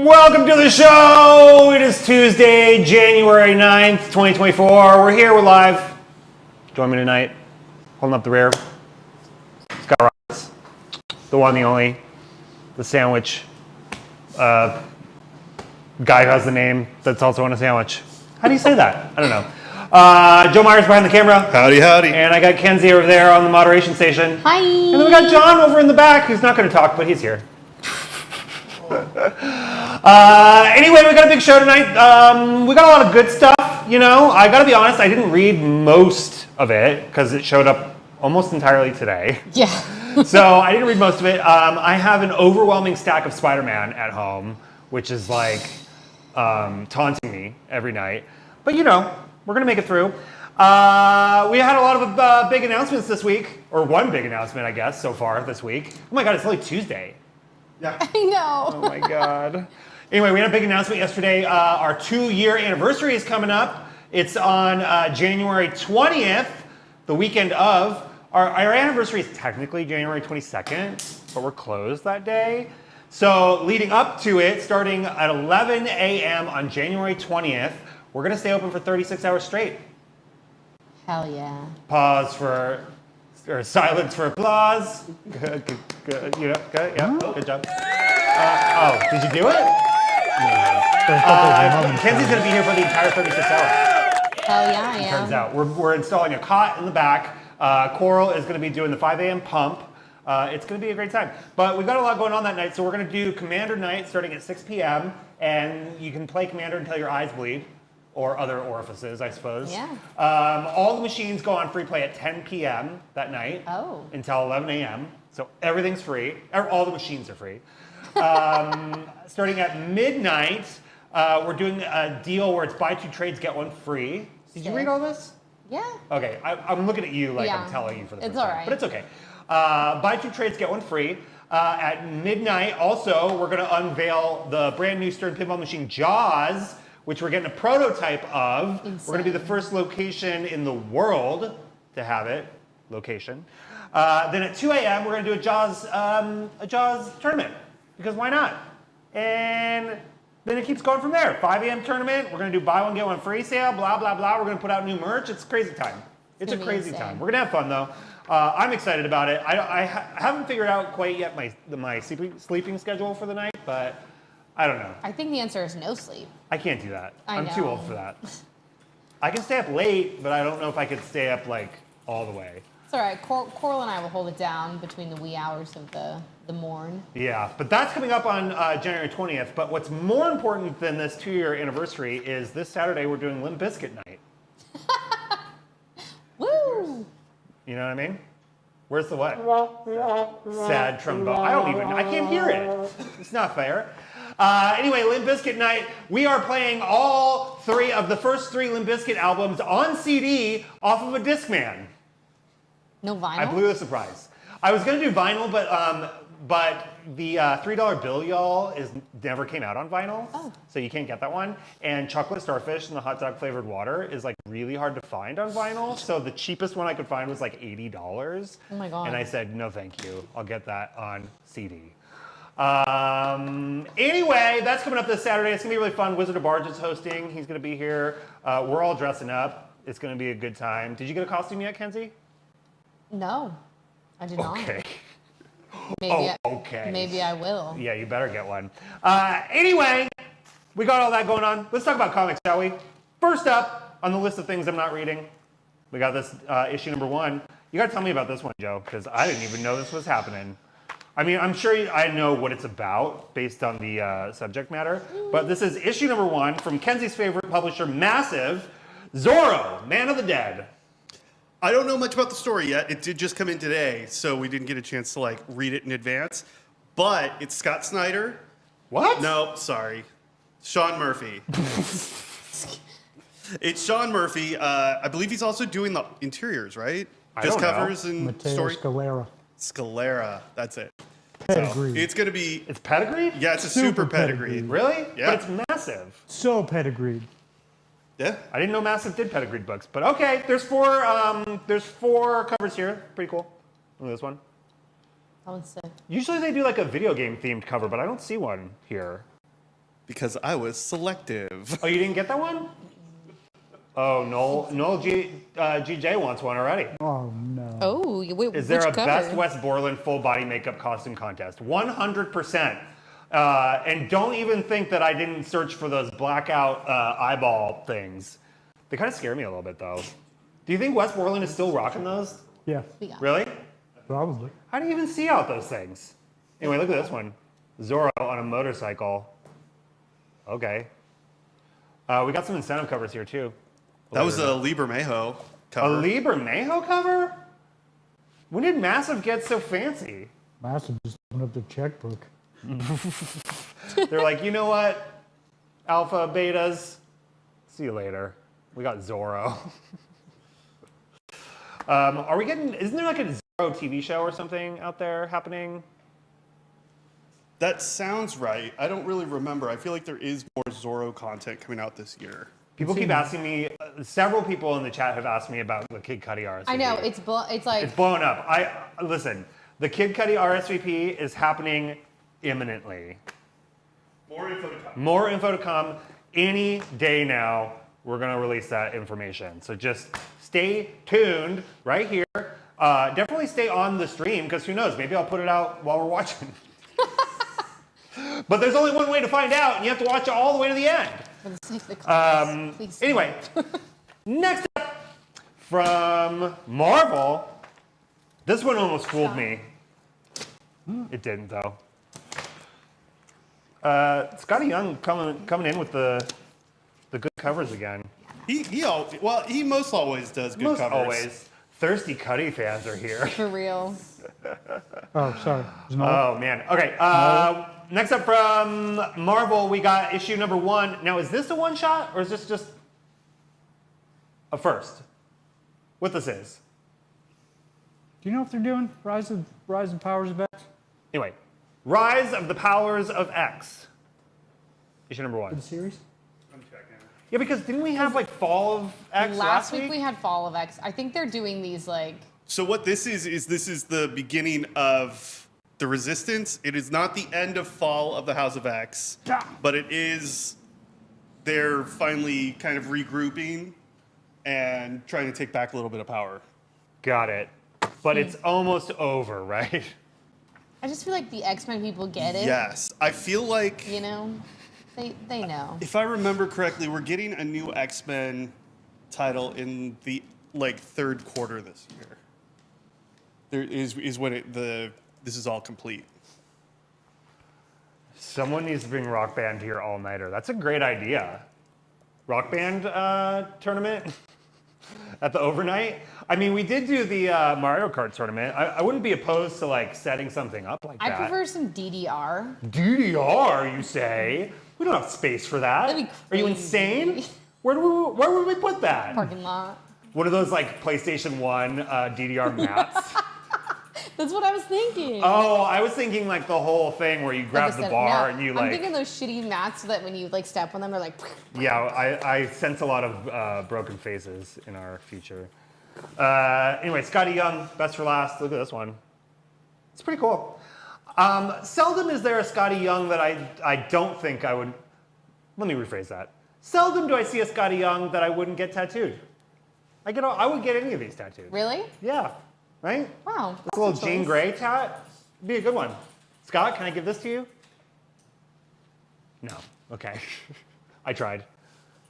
Welcome to the show. It is Tuesday, January 9th, 2024. We're here, we're live. Join me tonight, holding up the rear. Scott Roberts, the one, the only, the sandwich guy who has the name that's also on a sandwich. How do you say that? I don't know. Joe Myers behind the camera. Howdy, howdy. And I got Kenzie over there on the moderation station. Hi. And then we got John over in the back, who's not going to talk, but he's here. Anyway, we got a big show tonight. We got a lot of good stuff, you know. I got to be honest, I didn't read most of it because it showed up almost entirely today. Yeah. So I didn't read most of it. I have an overwhelming stack of Spider-Man at home, which is like taunting me every night. But you know, we're going to make it through. We had a lot of big announcements this week, or one big announcement, I guess, so far this week. Oh my God, it's only Tuesday. Yeah. I know. Oh my God. Anyway, we had a big announcement yesterday. Our 2-year anniversary is coming up. It's on January 20th, the weekend of. Our anniversary is technically January 22nd, but we're closed that day. So leading up to it, starting at 11 a.m. on January 20th, we're going to stay open for 36 hours straight. Hell yeah. Pause for, or silence for applause. Good, you know, good, yeah, good job. Oh, did you do it? Kenzie's going to be here for the entire 36 hours. Hell yeah, I am. Turns out. We're installing a cot in the back. Coral is going to be doing the 5 a.m. pump. It's going to be a great time. But we've got a lot going on that night, so we're going to do Commander Night starting at 6 p.m. And you can play Commander until your eyes bleed. Or other orifices, I suppose. Yeah. All the machines go on free play at 10 p.m. that night. Oh. Until 11 a.m. So everything's free. All the machines are free. Starting at midnight, we're doing a deal where it's buy 2 trades, get 1 free. Did you read all this? Yeah. Okay, I'm looking at you like Yeah. I'm telling you for the first It's time. all right. But it's okay. Buy 2 trades, get 1 free. At midnight, also, we're going to unveil the brand new Stern Pinball Machine Jaws, which we're getting a prototype of. Insane. We're going to be the first location in the world to have it. Location. Then at 2 a.m., we're going to do a Jaws tournament. Because why not? And then it keeps going from there. 5 a.m. tournament. We're going to do buy 1, get 1 free sale. Blah, blah, blah. We're going to put out new merch. It's crazy time. It's a crazy time. We're going to have fun, though. I'm excited about it. I haven't figured out quite yet my sleeping schedule for the night, but I don't know. I think the answer is no sleep. I can't do that. I I'm too know. old for that. I can stay up late, but I don't know if I could stay up like all the way. It's all right. Coral and I will hold it down between the wee hours of the morn. Yeah, but that's coming up on January 20th. But what's more important than this 2-year anniversary is this Saturday we're doing Limp Bizkit night. Woo! You know what I mean? Where's the what? Sad trombone. I can't hear it. It's not fair. Anyway, Limp Bizkit night. We are playing all 3 of the first 3 Limp Bizkit albums on CD off of a Discman. No vinyl? I blew the surprise. I was going to do vinyl, but the $3 bill, y'all, never came out on vinyl. Oh. So you can't get that one. And Chocolate Starfish and the hot dog flavored water is like really hard to find on vinyl. So the cheapest one I could find was like $80. Oh my God. And I said, no, thank you. I'll get that on CD. Anyway, that's coming up this Saturday. It's gonna be really fun. Wizard of Barge is hosting. He's gonna be here. We're all dressing up. It's gonna be a good time. Did you get a costume yet, Kenzie? No, I did not. Okay. Maybe maybe I will. Yeah, you better get one. Anyway, we got all that going on. Let's talk about comics, shall we? First up on the list of things I'm not reading, we got this issue number 1. You gotta tell me about this one, Joe, because I didn't even know this was happening. I mean, I'm sure I know what it's about based on the subject matter, but this is issue number 1 from Kenzie's favorite publisher, Massive, Zorro, Man of the Dead. I don't know much about the story yet. It did just come in today, so we didn't get a chance to like read it in advance. But it's Scott Snyder. What? No, sorry. Sean Murphy. It's Sean Murphy. I believe he's also doing the interiors, right? I Just don't know. covers and Matteo story. Scalera. Scalera. That's it. Pedigree. So it's gonna be. It's pedigreed? Yeah, it's a super Super pedigree. pedigree. Really? Yeah. But it's massive. So pedigreed. Yeah. I didn't know Massive did pedigreed books, but okay. There's 4 covers here. Pretty cool. Look at this one. That one's sick. Usually they do like a video game themed cover, but I don't see one here. Because I was selective. Oh, you didn't get that one? Oh, Noel GJ wants one already. Oh no. Oh, wait, Is there a which cover? Best West Borland full body makeup costume contest? 100%. And don't even think that I didn't search for those blackout eyeball things. They kind of scare me a little bit, though. Do you think West Borland is still rocking those? Yeah, We got Really? probably. How do you even see out those things? Anyway, look at this one. Zorro on a motorcycle. Okay. We got some incentive covers here, too. That was a Liebermejo A cover. Liebermejo cover? When did Massive get so fancy? Massive just opened up their checkbook. They're like, you know what? Alpha, betas, see you later. We got Zorro. Are we getting, isn't there like a Zorro TV show or something out there happening? That sounds right. I don't really remember. I feel like there is more Zorro content coming out this year. People keep asking me, several people in the chat have asked me about the Kid Cudi RSVP. I know, it's like, It's blowing up. Listen, the Kid Cudi RSVP is happening imminently. More info to come. More info to come any day now. We're going to release that information. So just stay tuned right here. Definitely stay on the stream because who knows? Maybe I'll put it out while we're watching. But there's only one way to find out, and you have to watch it all the way to the end. for the sake of the cause, please. Anyway, next up from Marvel. This one almost fooled me. It didn't, though. Scotty Young coming in with the good covers again. He most always does good Most covers. always. Thirsty Cudi fans are here. For real. Oh, sorry. There's no. Oh, man. Okay. Next up from Marvel, we got issue number 1. Now, is this a one-shot, or is this just a first? What this is? Do you know if they're doing Rise of Powers of X? Anyway, Rise of the Powers of X. Issue number For the 1. series? I'm checking. Yeah, because didn't we have like Fall of X Last week we had Fall of X. I think they're doing these like, So what this is this is the beginning of the Resistance. It is not the end of Fall of the House of X, but it is they're finally kind of regrouping and trying to take back a little bit of power. Got it. But it's almost over, right? I just feel like the X-Men people get it. Yes, I feel like You know? They know. if I remember correctly, we're getting a new X-Men title in the third quarter this year. There is when this is all complete. Someone needs to bring Rock Band to your all-nighter. That's a great idea. Rock Band tournament at the overnight. I mean, we did do the Mario Kart tournament. I wouldn't be opposed to like setting something up like I that. prefer some DDR. DDR, you say? We don't have space for that. That'd be Are you crazy. insane? Where would we put that? Parking lot. What are those like PlayStation 1 DDR mats? That's what I was thinking. Oh, I was thinking like the whole thing where you grab the bar and you I'm like. thinking those shitty mats so that when you like step on them, they're like. Yeah, I sense a lot of broken faces in our future. Anyway, Scotty Young, best for last. Look at this one. It's pretty cool. Seldom is there a Scotty Young that I don't think I would. Let me rephrase that. Seldom do I see a Scotty Young that I wouldn't get tattooed. I would get any of these tattooed. Really? Yeah, right? Wow. It's a little Jean Grey tat. It'd be a good one. Scott, can I give this to you? No. Okay. I tried.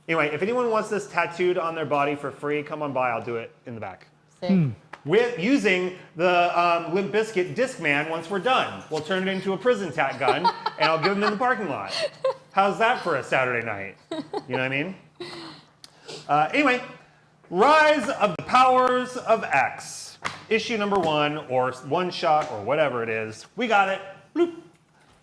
Anyway, if anyone wants this tattooed on their body for free, come on by. I'll do it in the back. Sick. With using the Limp Bizkit Discman once we're done. We'll turn it into a prison tat gun, and I'll give them in the parking lot. How's that for a Saturday night? You know what I mean? Anyway, Rise of the Powers of X. Issue number 1, or one shot, or whatever it is. We got it. Bloop.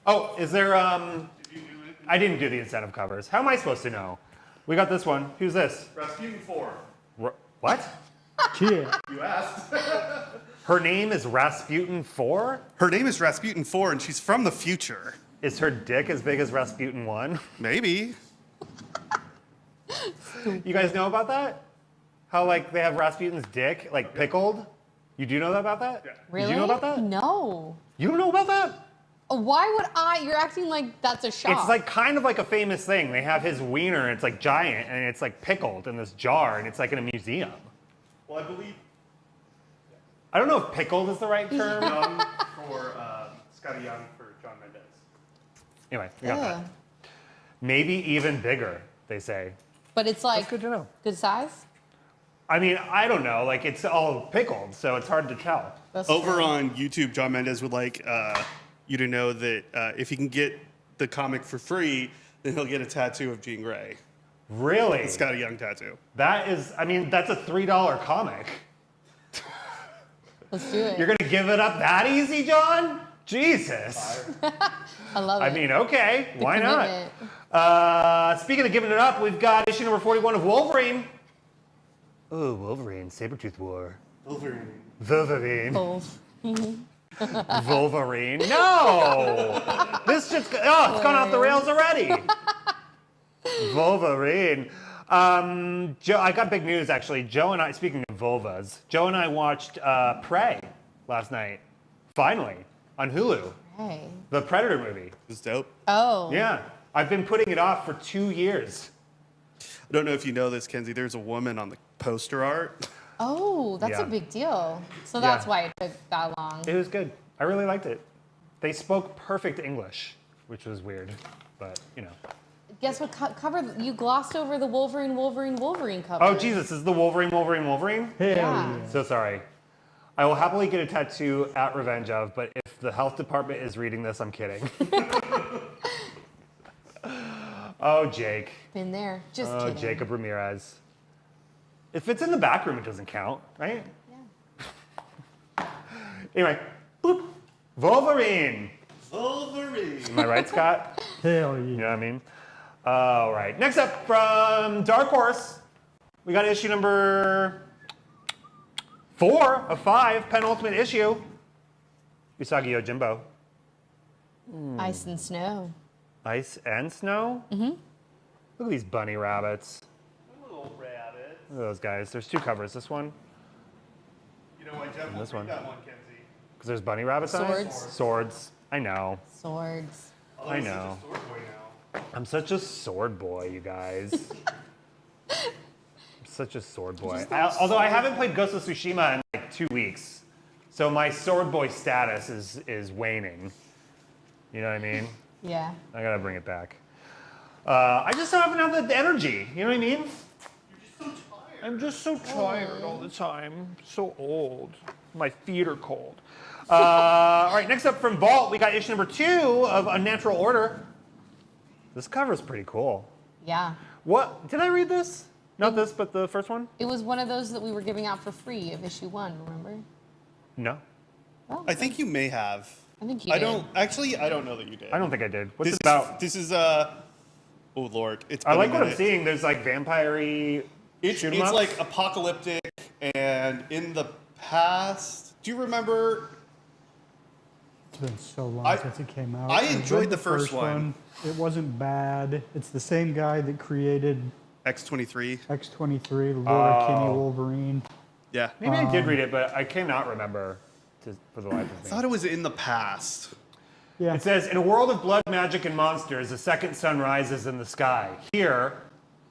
Oh, is there, I didn't do the incentive covers. How am I supposed to know? We got this one. Who's this? Rasputin 4. What? Yeah. You asked. Her name is Rasputin 4? Her name is Rasputin 4, and she's from the future. Is her dick as big as Rasputin 1? Maybe. You guys know about that? How like they have Rasputin's dick like pickled? You do know about that? Yeah. Really? Did you know about that? No. You don't know about that? Why would I? You're acting like that's a shock. It's like kind of like a famous thing. They have his wiener, and it's like giant, and it's like pickled in this jar, and it's like in a museum. Well, I believe I don't know if pickled is the right term. Young for Scotty Young for John Mendez. Anyway, we got Ugh. that. Maybe even bigger, they say. But it's like That's good to know. good size. I mean, I don't know. Like, it's all pickled, so it's hard to tell. That's Over true. on YouTube, John Mendez would like you to know that if he can get the comic for free, then he'll get a tattoo of Jean Grey. Really? The Scotty Young tattoo. That is, I mean, that's a $3 comic. Let's do it. You're going to give it up that easy, John? Jesus. I love it. I mean, okay, The why commitment. not? Speaking of giving it up, we've got issue number 41 of Wolverine. Oh, Wolverine, Sabretooth War. Wolverine. Wolverine. Both. Wolverine. No! This just, oh, it's gone off the rails already. Wolverine. Joe, I got big news actually. Joe and I, speaking of vulvas, Joe and I watched Prey last night. Finally, on Hulu. Hey. The Predator movie. It was dope. Oh. Yeah. I've been putting it off for 2 years. I don't know if you know this, Kenzie. There's a woman on the poster art. Oh, that's Yeah. a big deal. So that's Yeah. why it took that long. It was good. I really liked it. They spoke perfect English, which was weird, but you know. Guess what cover? You glossed over the Wolverine cover. Oh, Jesus, this is the Wolverine. Hell Yeah. yeah. So sorry. I will happily get a tattoo at Revenge of, but if the health department is reading this, I'm kidding. Oh, Jake. Been there. Just Oh, kidding. Jacob Ramirez. If it's in the back room, it doesn't count, right? Yeah. Anyway, boop. Wolverine. Wolverine. Am I right, Scott? Hell You know yeah. what I mean? All right. Next up from Dark Horse, we got issue number 4 of 5, penultimate issue. Usagi Yojimbo. Ice and snow. Ice and snow? Mm-hmm. Look at these bunny rabbits. Little rabbit. Look at those guys. There's 2 covers. This one, You know why Jeff this won't one. read that one, Kenzie? because there's bunny rabbits on it. Swords. Swords. I know. Swords. Although I he's such know. a sword boy now. I'm such a sword boy, you guys. I'm such a sword boy. Although I haven't played Ghost of Tsushima in like 2 weeks, so my sword boy status is waning. You know what I mean? Yeah. I gotta bring it back. I just don't have the energy. You know what I mean? I'm just so tired all the time. So old. My feet are cold. All right, next up from Vault, we got issue number 2 of Unnatural Order. This cover is pretty cool. Yeah. What? Did I read this? Not this, but the first one? It was one of those that we were giving out for free of issue 1, remember? No. Oh, I think you may have. I think you I did. don't actually. I don't know that you did. I don't think I did. What's This it about? This is oh Lord. It's. I been a like what I'm minute. seeing. There's like vampire-y It's shoot-'em-ups. like apocalyptic, and in the past, do you remember? It's been so long I- since it came out. I read enjoyed the first one. It wasn't bad. It's the same guy that created X-23. X-23, Laura Kinney Oh. Wolverine. Yeah. Maybe I did read it, but I cannot remember for the life I of thought me. it was in the past. Yeah. It says, in a world of blood, magic, and monsters, a second sun rises in the sky. Here,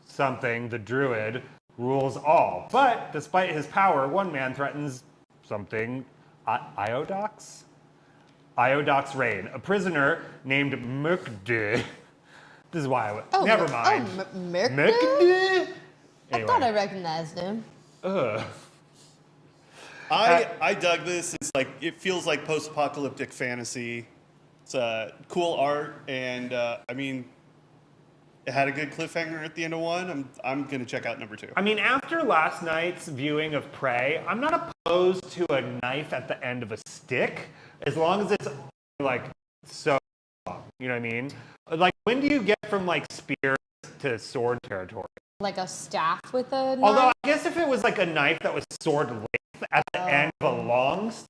something, the druid, rules all. But despite his power, one man threatens something, Iodox? Iodox reign. A prisoner named Mukde. This is why I would. Oh, Never mind. Merc? Mukde? I thought I recognized him. Ugh. I dug this. It's like it feels like post-apocalyptic fantasy. It's cool art, and I mean, it had a good cliffhanger at the end of 1. I'm gonna check out number 2. I mean, after last night's viewing of Prey, I'm not opposed to a knife at the end of a stick, as long as it's like so long. You know what I mean? Like, when do you get from like spear to sword territory? Like a staff with a knife? Although I guess if it was like a knife that was sword length at the end of a long stick,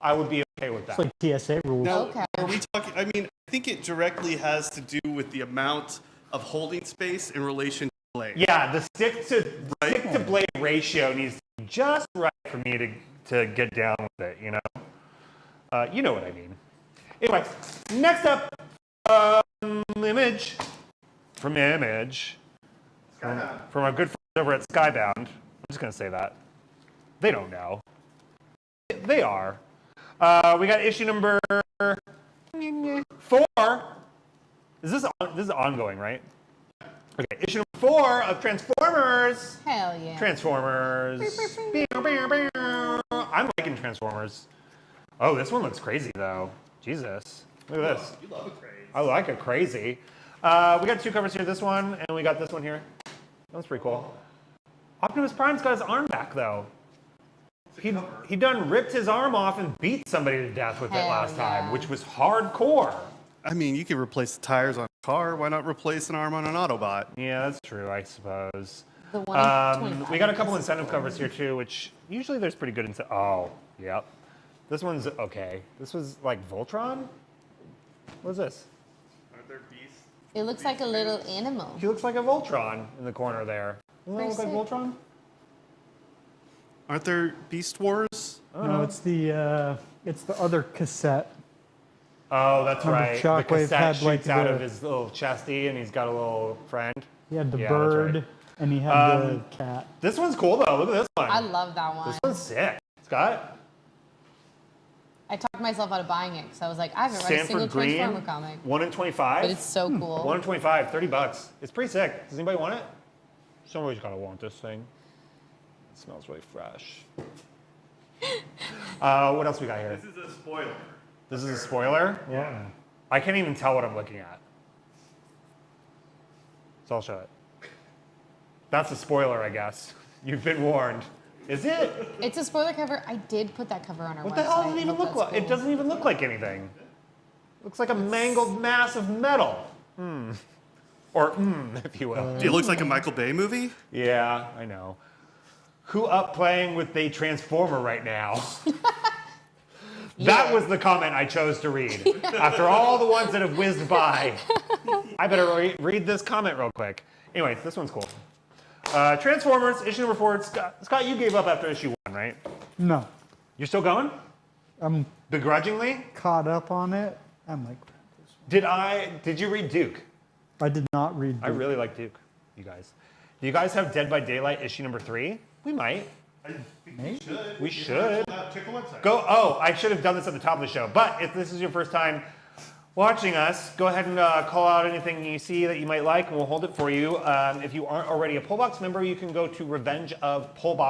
I would be okay with that. It's like TSA rules. Now, Okay. are we talking? I mean, I think it directly has to do with the amount of holding space in relation to blade. Yeah, the stick to blade ratio needs to be just right for me to get down with it. You know what I mean. Anyway, next up, Image. From Image. From our good friends over at Skybound. I'm just going to say that. They don't know. They are. We got issue number 4. This is ongoing, right? Okay, issue number 4 of Transformers. Hell yeah. Transformers. I'm liking Transformers. Oh, this one looks crazy though. Jesus. Look at this. You love a craze. I like it crazy. We got 2 covers here, this one, and we got this one here. That's pretty cool. Optimus Prime's got his arm back though. He done ripped his arm off and beat somebody to death with it Hell last time, yeah. which was hardcore. I mean, you could replace the tires on a car. Why not replace an arm on an Autobot? Yeah, that's true, I suppose. The one in 25. We got a couple incentive covers here too, which usually there's pretty good incentive. Oh, yep. This one's okay. This was like Voltron? What is this? Aren't there beasts? It looks like a little animal. He looks like a Voltron in the corner there. Doesn't that look like Pretty sick. Voltron? Aren't there Beast Wars? No, it's the other cassette. Oh, that's Remember right. Shockwave the cassette had, shoots like, out the- of his little chesty, and he's got a little friend. He had the Yeah, that's bird, right. and he had the cat. This one's cool though. Look at this one. I love that one. This one's sick. Scott? I talked myself out of buying it because I was like, I haven't read a single Sanford Green. Transformer comic. 1 in 25. But it's so cool. 1 in 25. $30. It's pretty sick. Does anybody want it? Somebody's gotta want this thing. It smells really fresh. What else we got here? This is a spoiler. This is a spoiler. Yeah. I can't even tell what I'm looking at. So I'll show it. That's a spoiler, I guess. You've been warned. Is it? It's a spoiler cover. I did put that cover on our What website. the hell does it even Hope look that's like? It cool. doesn't even look like anything. Looks like a mangled mass of metal. Or if you will. It looks like a Michael Bay movie. Yeah, I know. Who up playing with a Transformer right now? That was the comment I chose to read. After all the ones that have whizzed by, I better read this comment real quick. Anyway, this one's cool. Transformers, issue number 4. Scott, you gave up after issue 1, right? No, You're still going? I'm Begrudgingly? caught up on it. I'm like, Did you read Duke? I did not read. I really like Duke, you guys. Do you guys have Dead by Daylight issue number 3? We might. I think We should. Check the website. Go. Oh, I should have done this at the top of the show. But if this is your first time watching us, go ahead and call out anything you see that you might like, and we'll hold it for you. If you aren't already a Pullbox member, you can go to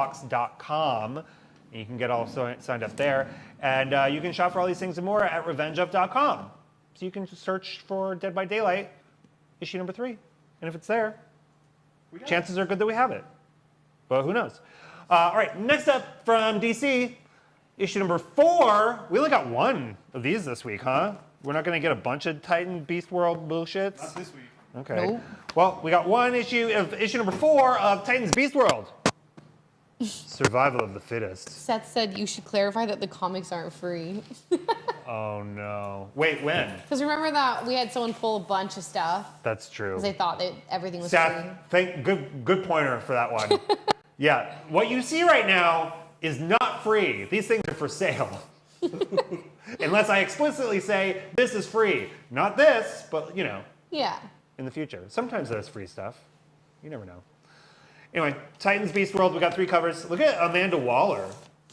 revengeofpullbox.com, and you can get all signed up there. And you can shop for all these things and more at revengeof.com. So you can just search for Dead by Daylight, issue number 3. And if it's there, chances are good that we have it. But who knows? All right, next up from DC, issue number 4. We only got 1 of these this week, huh? We're not going to get a bunch of Titan Beast World bullshits? Not this week. Okay. Nope. Well, we got 1 issue of issue number 4 of Titans Beast World. Survival of the fittest. Seth said you should clarify that the comics aren't free. Oh no. Wait, when? Because remember that we had someone pull a bunch of stuff That's true. because they thought that everything was free. Seth, good pointer for that one. Yeah, what you see right now is not free. These things are for sale. Unless I explicitly say this is free. Not this, but you know, Yeah. in the future. Sometimes there's free stuff. You never know. Anyway, Titans Beast World, we got 3 covers. Look at Amanda Waller.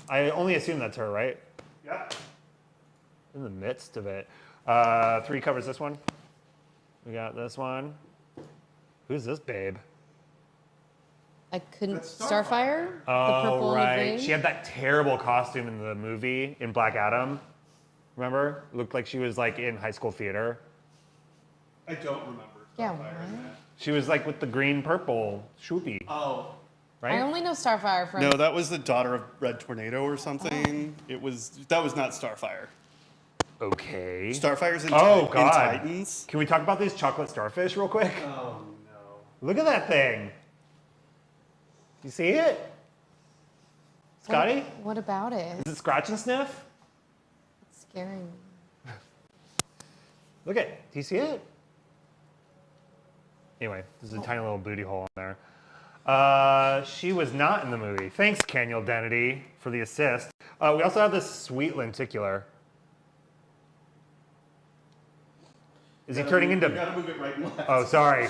I only assume that's her, right? Yeah. In the midst of it. 3 covers this one. We got this one. Who's this babe? I couldn't. That's Starfire? The Oh, purple and the right. green? She had that terrible costume in the movie in Black Adam. Remember? Looked like she was like in high school theater. I don't remember. Yeah, Starfire in what? that. She was like with the green purple swoopy, Oh. right? I only know Starfire from. No, that was the daughter of Red Tornado or something. That was not Starfire. Okay. Starfire's in, Oh, in God. Titans. Can we talk about these chocolate starfish real quick? Oh no. Look at that thing. You see it? Scotty? What about it? Is it scratch and sniff? It's scaring me. Look at it. Do you see it? Anyway, there's a tiny little booty hole in there. She was not in the movie. Thanks, Caniel Dennedy, for the assist. We also have this sweet lenticular. Is he turning into? You gotta move it right and left. Oh, sorry.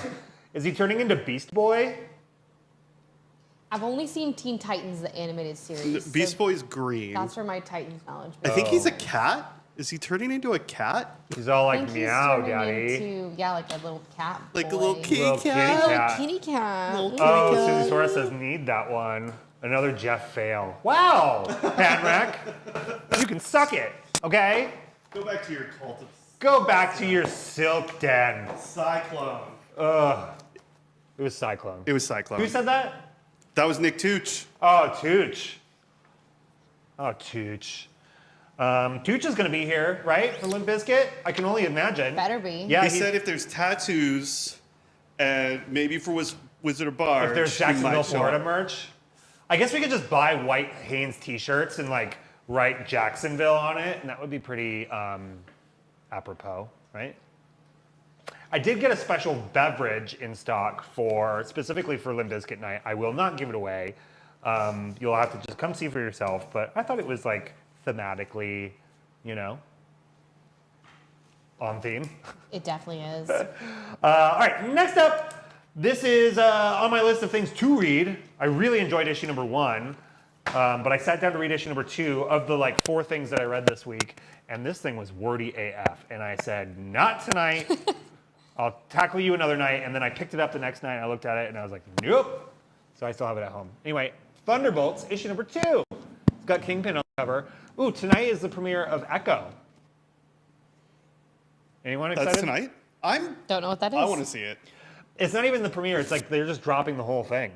Is he turning into Beast Boy? I've only seen Teen Titans, the animated series. Beast so Boy's green. That's where my Titans knowledge. I think he's a cat. Is he turning into a cat? He's all I like think he's meow, turning daddy. into, yeah, like a little cat. Like a boy. little kitty Little kitty cat? cat. Kitty cat. Little kitty Oh, cat. Susie Sora says need that one. Another Jeff fail. Wow, Panrack, you can suck it. Okay, Go back to your cult of go back to your silk den. Cyclone. Ugh, it was Cyclone. It was Cyclone. Who said that? That was Nick Tooch. Oh, Tooch. Oh, Tooch. Tooch is going to be here, right, for Limp Bizkit? I can only imagine. Better be. Yeah, He said if there's tattoos, and maybe for Wizard of Barge, if there's he might Jacksonville, show Florida up. merch, I guess we could just buy white Hanes T-shirts and like write Jacksonville on it, and that would be pretty apropos, right? I did get a special beverage in stock specifically for Limp Bizkit night. I will not give it away. You'll have to just come see for yourself. But I thought it was like thematically, on theme. It definitely is. All right, next up, this is on my list of things to read. I really enjoyed issue number 1, but I sat down to read issue number 2 of the like 4 things that I read this week, and this thing was wordy AF. And I said, not tonight. I'll tackle you another night. And then I picked it up the next night, and I looked at it, and I was like, nope. So I still have it at home. Anyway, Thunderbolts, issue number 2. It's got Kingpin on the cover. Ooh, tonight is the premiere of Echo. Anyone excited? That's tonight? Don't know what that is. I want to see it. It's not even the premiere. It's like they're just dropping the whole thing.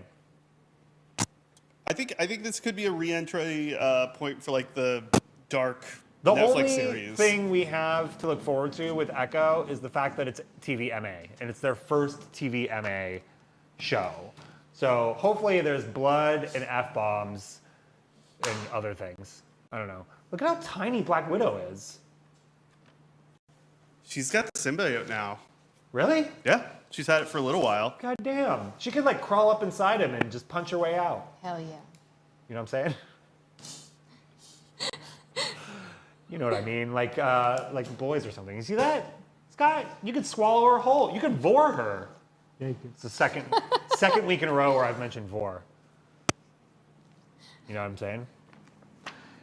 I think this could be a re-entry point for like the dark The Netflix only series. thing we have to look forward to with Echo is the fact that it's TVMA, and it's their first TVMA show. So hopefully there's blood and F-bombs and other things. I don't know. Look at how tiny Black Widow is. She's got the symbiote now. Really? Yeah, she's had it for a little while. God damn. She could like crawl up inside him and just punch her way out. Hell yeah. You know what I'm saying? You know what I mean? Like boys or something. You see that? Scott, you could swallow her whole. You could vor her. Yeah, you could. It's the second week in a row where I've mentioned vor. You know what I'm saying?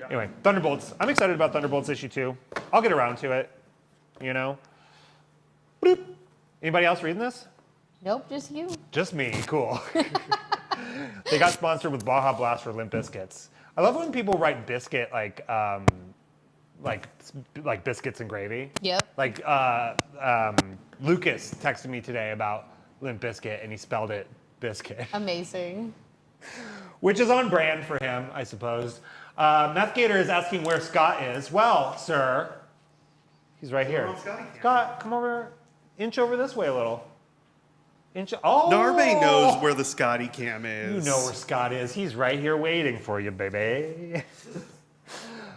Anyway, Thunderbolts. I'm excited about Thunderbolts issue 2. I'll get around to it. Boop. Anybody else reading this? Nope, just you. Just me. Cool. They got sponsored with Baja Blast for Limp Biscuits. I love when people write biscuit like biscuits and gravy. Yep. Like Lucas texted me today about Limp Biscuit, and he spelled it biscuit, Amazing. which is on brand for him, I suppose. Meth Gator is asking where Scott is. Well, sir, he's right here. on Scotty Cam. Scott, come over, inch over this way a little. Oh! Narbe knows where the Scotty cam is. You know where Scott is. He's right here waiting for you, baby.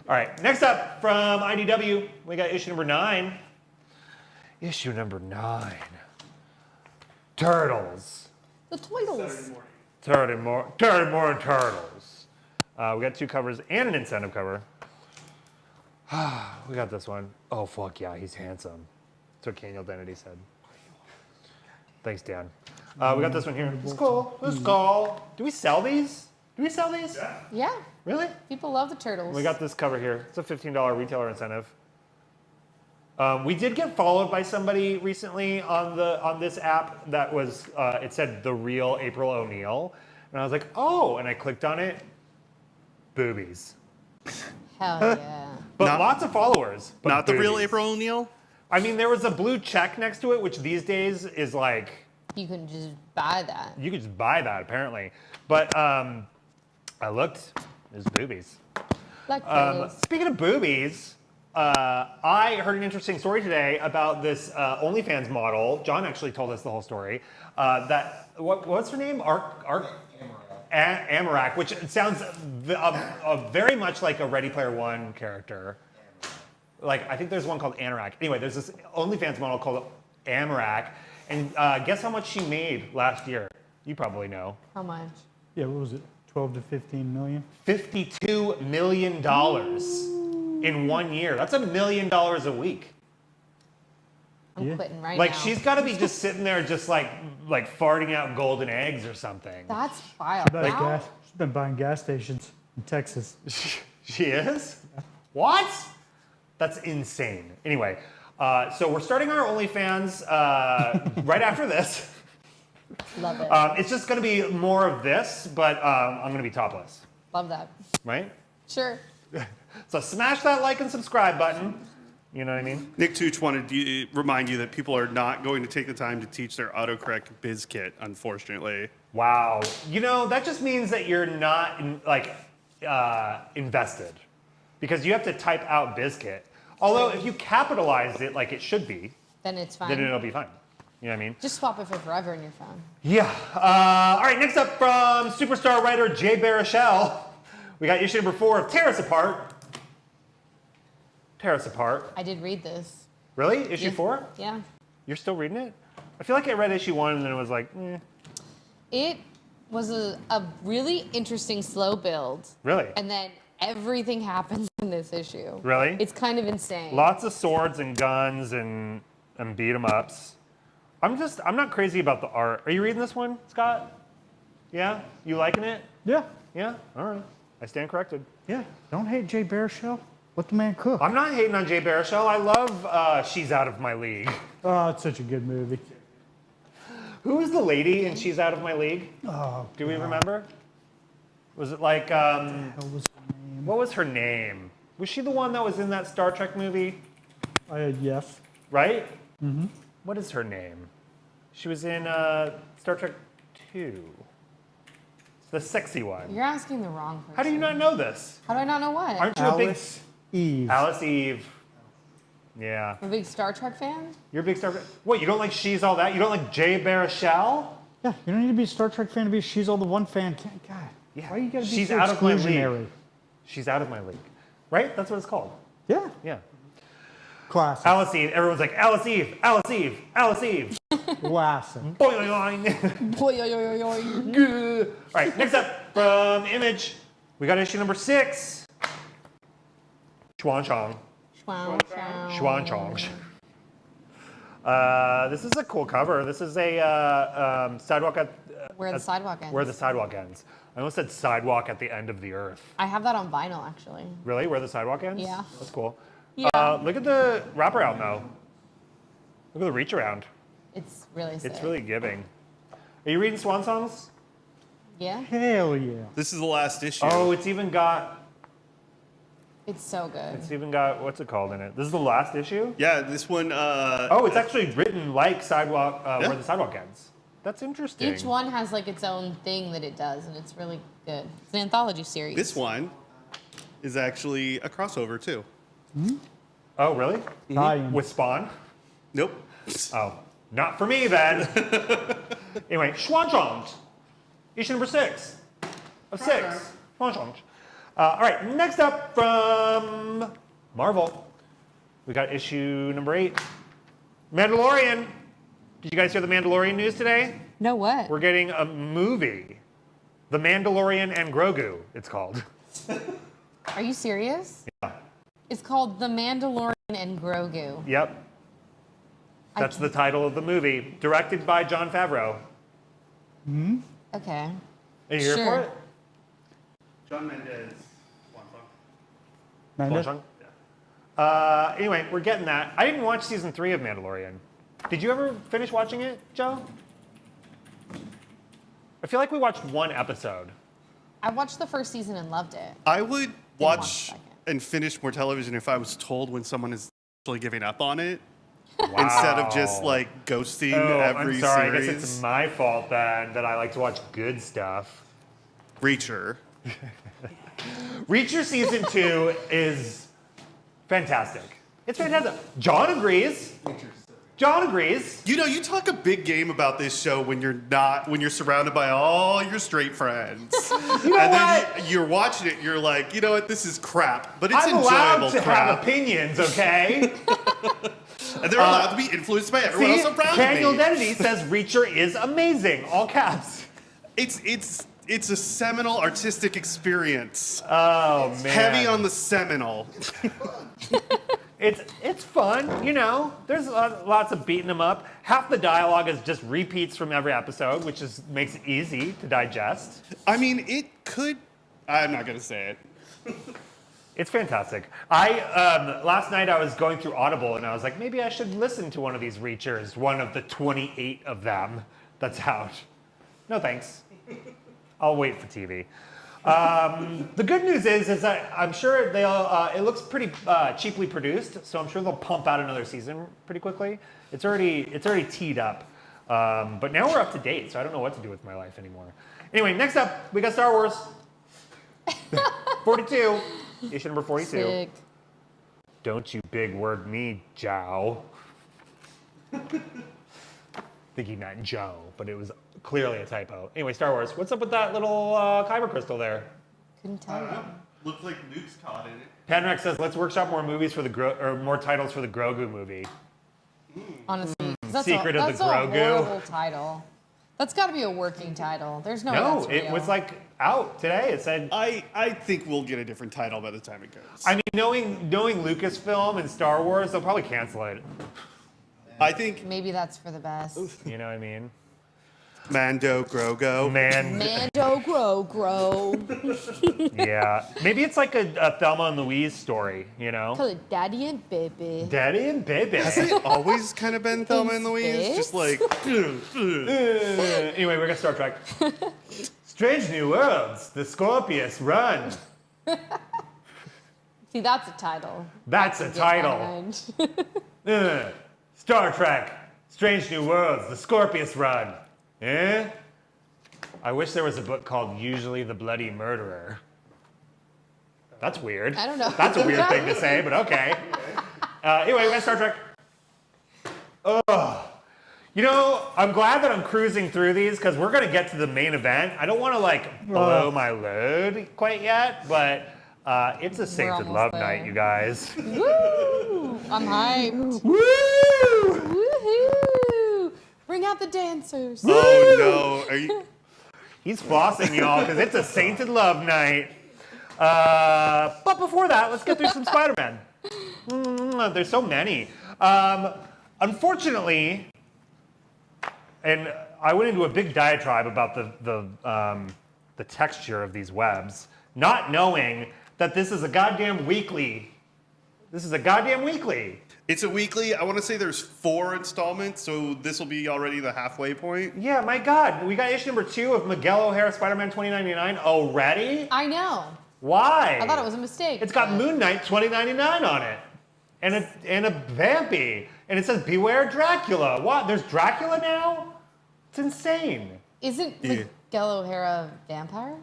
All right, next up from IDW, we got issue number 9. Issue number 9. Turtles. The Toidles. Turtle more turtles. We got 2 covers and an incentive cover. We got this one. Oh, fuck yeah, he's handsome. That's what Daniel Identity said. Thanks, Dan. We got this one here. It's cool. It's cool. Do we sell these? Yeah. Really? People love the Turtles. We got this cover here. It's a $15 retailer incentive. We did get followed by somebody recently on this app that was, it said The Real April O'Neil. And I was like, oh, and I clicked on it. Boobies. Hell yeah. But Not- lots of followers. But Not the real boobies. April O'Neil? I mean, there was a blue check next to it, which these days is like, You can just buy that. you could just buy that apparently. But I looked, there's boobies. Like Turtles. Speaking of boobies, I heard an interesting story today about this OnlyFans model. John actually told us the whole story. What's her name? Amarak, which sounds very much like a Ready Player One character. Like, I think there's one called Anorak. Anyway, there's this OnlyFans model called Amarak. And guess how much she made last year? You probably know. How much? Yeah, what was it? 12 to 15 million? $52 million in 1 year. That's $1 million a week. I'm I'm quitting right Like now. she's got to be just sitting there, just like farting out golden eggs or something. That's wild. Now, She's been buying gas stations in Texas. She is? What? That's insane. Anyway, so we're starting our OnlyFans right after this. love it. It's just going to be more of this, but I'm going to be topless, Love that. right? Sure. So smash that like and subscribe button. You know what I mean? Nick Tooch wanted to remind you that people are not going to take the time to teach their autocorrect biz kit, unfortunately. Wow. You know, that just means that you're not invested, because you have to type out BizKit. Although if you capitalize it like it should be, Then it's fine. then it'll be fine. You know what I mean? Just swap it for forever in your phone. Yeah. All right, next up from superstar writer Jay Baruchel, we got issue number 4 of Tear Us Apart. Tear Us Apart. I did read this. Really? Issue Yeah. 4? Yeah. You're still reading it? I feel like I read issue 1 and then it was like, It was a really interesting slow build. Really? And then everything happens in this issue. Really? It's kind of insane. Lots of swords and guns and beat 'em ups. I'm not crazy about the art. Are you reading this one, Scott? Yeah? You liking it? Yeah. Yeah? All right. I stand corrected. Yeah. Don't hate Jay Baruchel. Let the man cook. I'm not hating on Jay Baruchel. I love She's Out of My League. Oh, it's such a good movie. Who was the lady in She's Out of My League? Oh, Do we remember? Was it like, what was her name? what was her name? Was she the one that was in that Star Trek movie? Yes. Right? Mm-hmm. What is her name? She was in Star Trek 2. It's the sexy one. You're asking the wrong person. How do you not know this? How do I not know what? Aren't you Alice Eve. Alice Eve. Yeah. I'm a big Star Trek fan? You're a big Star Trek. What, you don't like She's All That? You don't like Jay Baruchel? Yeah, you don't need to be a Star Trek fan to be a She's All the One fan. God, Yeah. why you gotta be She's so out of my league. exclusionary? She's Out of My League. Right? That's what it's called. Yeah, Yeah. classic. Alice Eve. Everyone's like, Alice Eve, Alice Eve, Alice Eve. Classic. Boing. Boy, yo, yo, yo, yo. Good. All right, next up from Image, we got issue number 6. Chuan Chong. Chuan Chong. This is a cool cover. This is a sidewalk at Where the sidewalk ends. where the sidewalk ends. I almost said sidewalk at the end of the earth. I have that on vinyl, actually. Really? Where the sidewalk ends? Yeah. That's cool. Yeah. Look at the wraparound though. Look at the reach around. It's really sick. It's really giving. Are you reading Swan Songs? Yeah? Hell yeah. This is the last issue. Oh, it's even got It's so good. what's it called in it? This is the last issue? Yeah, this one. Oh, it's actually written like sidewalk Yeah. where the sidewalk ends. That's interesting. Each one has like its own thing that it does, and it's really good. It's an anthology series. This one is actually a crossover too. Oh, really? Tie-in. With Spawn? Nope. Oh, not for me then. Anyway, Schwanchongs. Issue number 6 of 6. Schwanchongs. All right, next up from Marvel, we got issue number 8. Mandalorian. Did you guys hear the Mandalorian news today? No, what? We're getting a movie. The Mandalorian and Grogu, it's called. Are you serious? Yeah. It's called The Mandalorian and Grogu. Yep. That's the title of the movie, directed by Jon Favreau. Okay. Are you here for Sure. it? John Mendez. Amanda? Anyway, we're getting that. I didn't watch season 3 of Mandalorian. Did you ever finish watching it, Joe? I feel like we watched one episode. I watched the first season and loved it. I would watch watch the second. and finish more television if I was told when someone is actually giving up on it Wow. instead of just like ghosting Oh, every I'm sorry. series. I guess it's my fault then that I like to watch good stuff. Reacher. Reacher season 2 is fantastic. It's fantastic. John agrees. John agrees. You know, you talk a big game about this show when you're surrounded by all your straight friends. You know and what? then you're watching it, you're like, you know what, this is crap. But it's I'm allowed enjoyable to crap. have opinions, okay? And they're allowed to be influenced by everyone See, else around Daniel me. Identity says Reacher is amazing, all caps. It's a seminal artistic experience. Oh, man. Heavy on the seminal. It's fun, you know. There's lots of beating them up. Half the dialogue is just repeats from every episode, which makes it easy to digest. I mean, it could. I'm not gonna say it. It's fantastic. Last night I was going through Audible and I was like, maybe I should listen to one of these Reachers, one of the 28 of them that's out. No thanks. I'll wait for TV. The good news is that I'm sure it looks pretty cheaply produced, so I'm sure they'll pump out another season pretty quickly. It's already teed up. But now we're up to date, so I don't know what to do with my life anymore. Anyway, next up, we got Star Wars. 42. Issue number 42. Sick. Don't you big word me, Jow. Thinking not Joe, but it was clearly a typo. Anyway, Star Wars. What's up with that little kyber crystal there? Couldn't tell you. Looks like Luke's caught in it. Panrex says, let's workshop more movies for the more titles for the Grogu movie. Honestly, that's Secret of the that's Grogu. a horrible title. That's got to be a working title. There's no way No, that's it real. was like out today. It said, I think we'll get a different title by the time it goes. I mean, knowing Lucasfilm and Star Wars, they'll probably cancel it. I think Maybe that's for the best. You know what I mean? Mando Grogo. Mando grow. Yeah. Maybe it's like a Thelma and Louise story, you know? Call it Daddy and Baby. Daddy and baby. Has it always kind of been Thelma and Louise? space? Just like, Anyway, we got Star Trek. Strange New Worlds, the Scorpius Run. See, that's a title. That's a Get title. behind. Star Trek, Strange New Worlds, the Scorpius Run. Eh? I wish there was a book called Usually the Bloody Murderer. That's weird. I don't know. That's a weird thing to say, but okay. Anyway, we got Star Trek. Ugh. You know, I'm glad that I'm cruising through these because we're going to get to the main event. I don't want to like blow my load quite yet, but it's a Sainted almost Love there. night, you guys. Woo! I'm hyped. Woo! Woohoo! Bring out the dancers. oh no, are you? He's flossing, y'all, because it's a Sainted Love night. But before that, let's get through some Spider-Man. There's so many. Unfortunately, and I went into a big diatribe about the texture of these webs, not knowing that this is a goddamn weekly. This is a goddamn weekly. It's a weekly. I want to say there's 4 installments, so this will be already the halfway point. Yeah, my God. We got issue number 2 of Miguel O'Hara Spider-Man 2099 already? I know. Why? I thought it was a mistake. It's got Moon Knight 2099 on it. And a Vampy. And it says Beware Dracula. What? There's Dracula now? It's insane. Isn't Miguel O'Hara a vampire?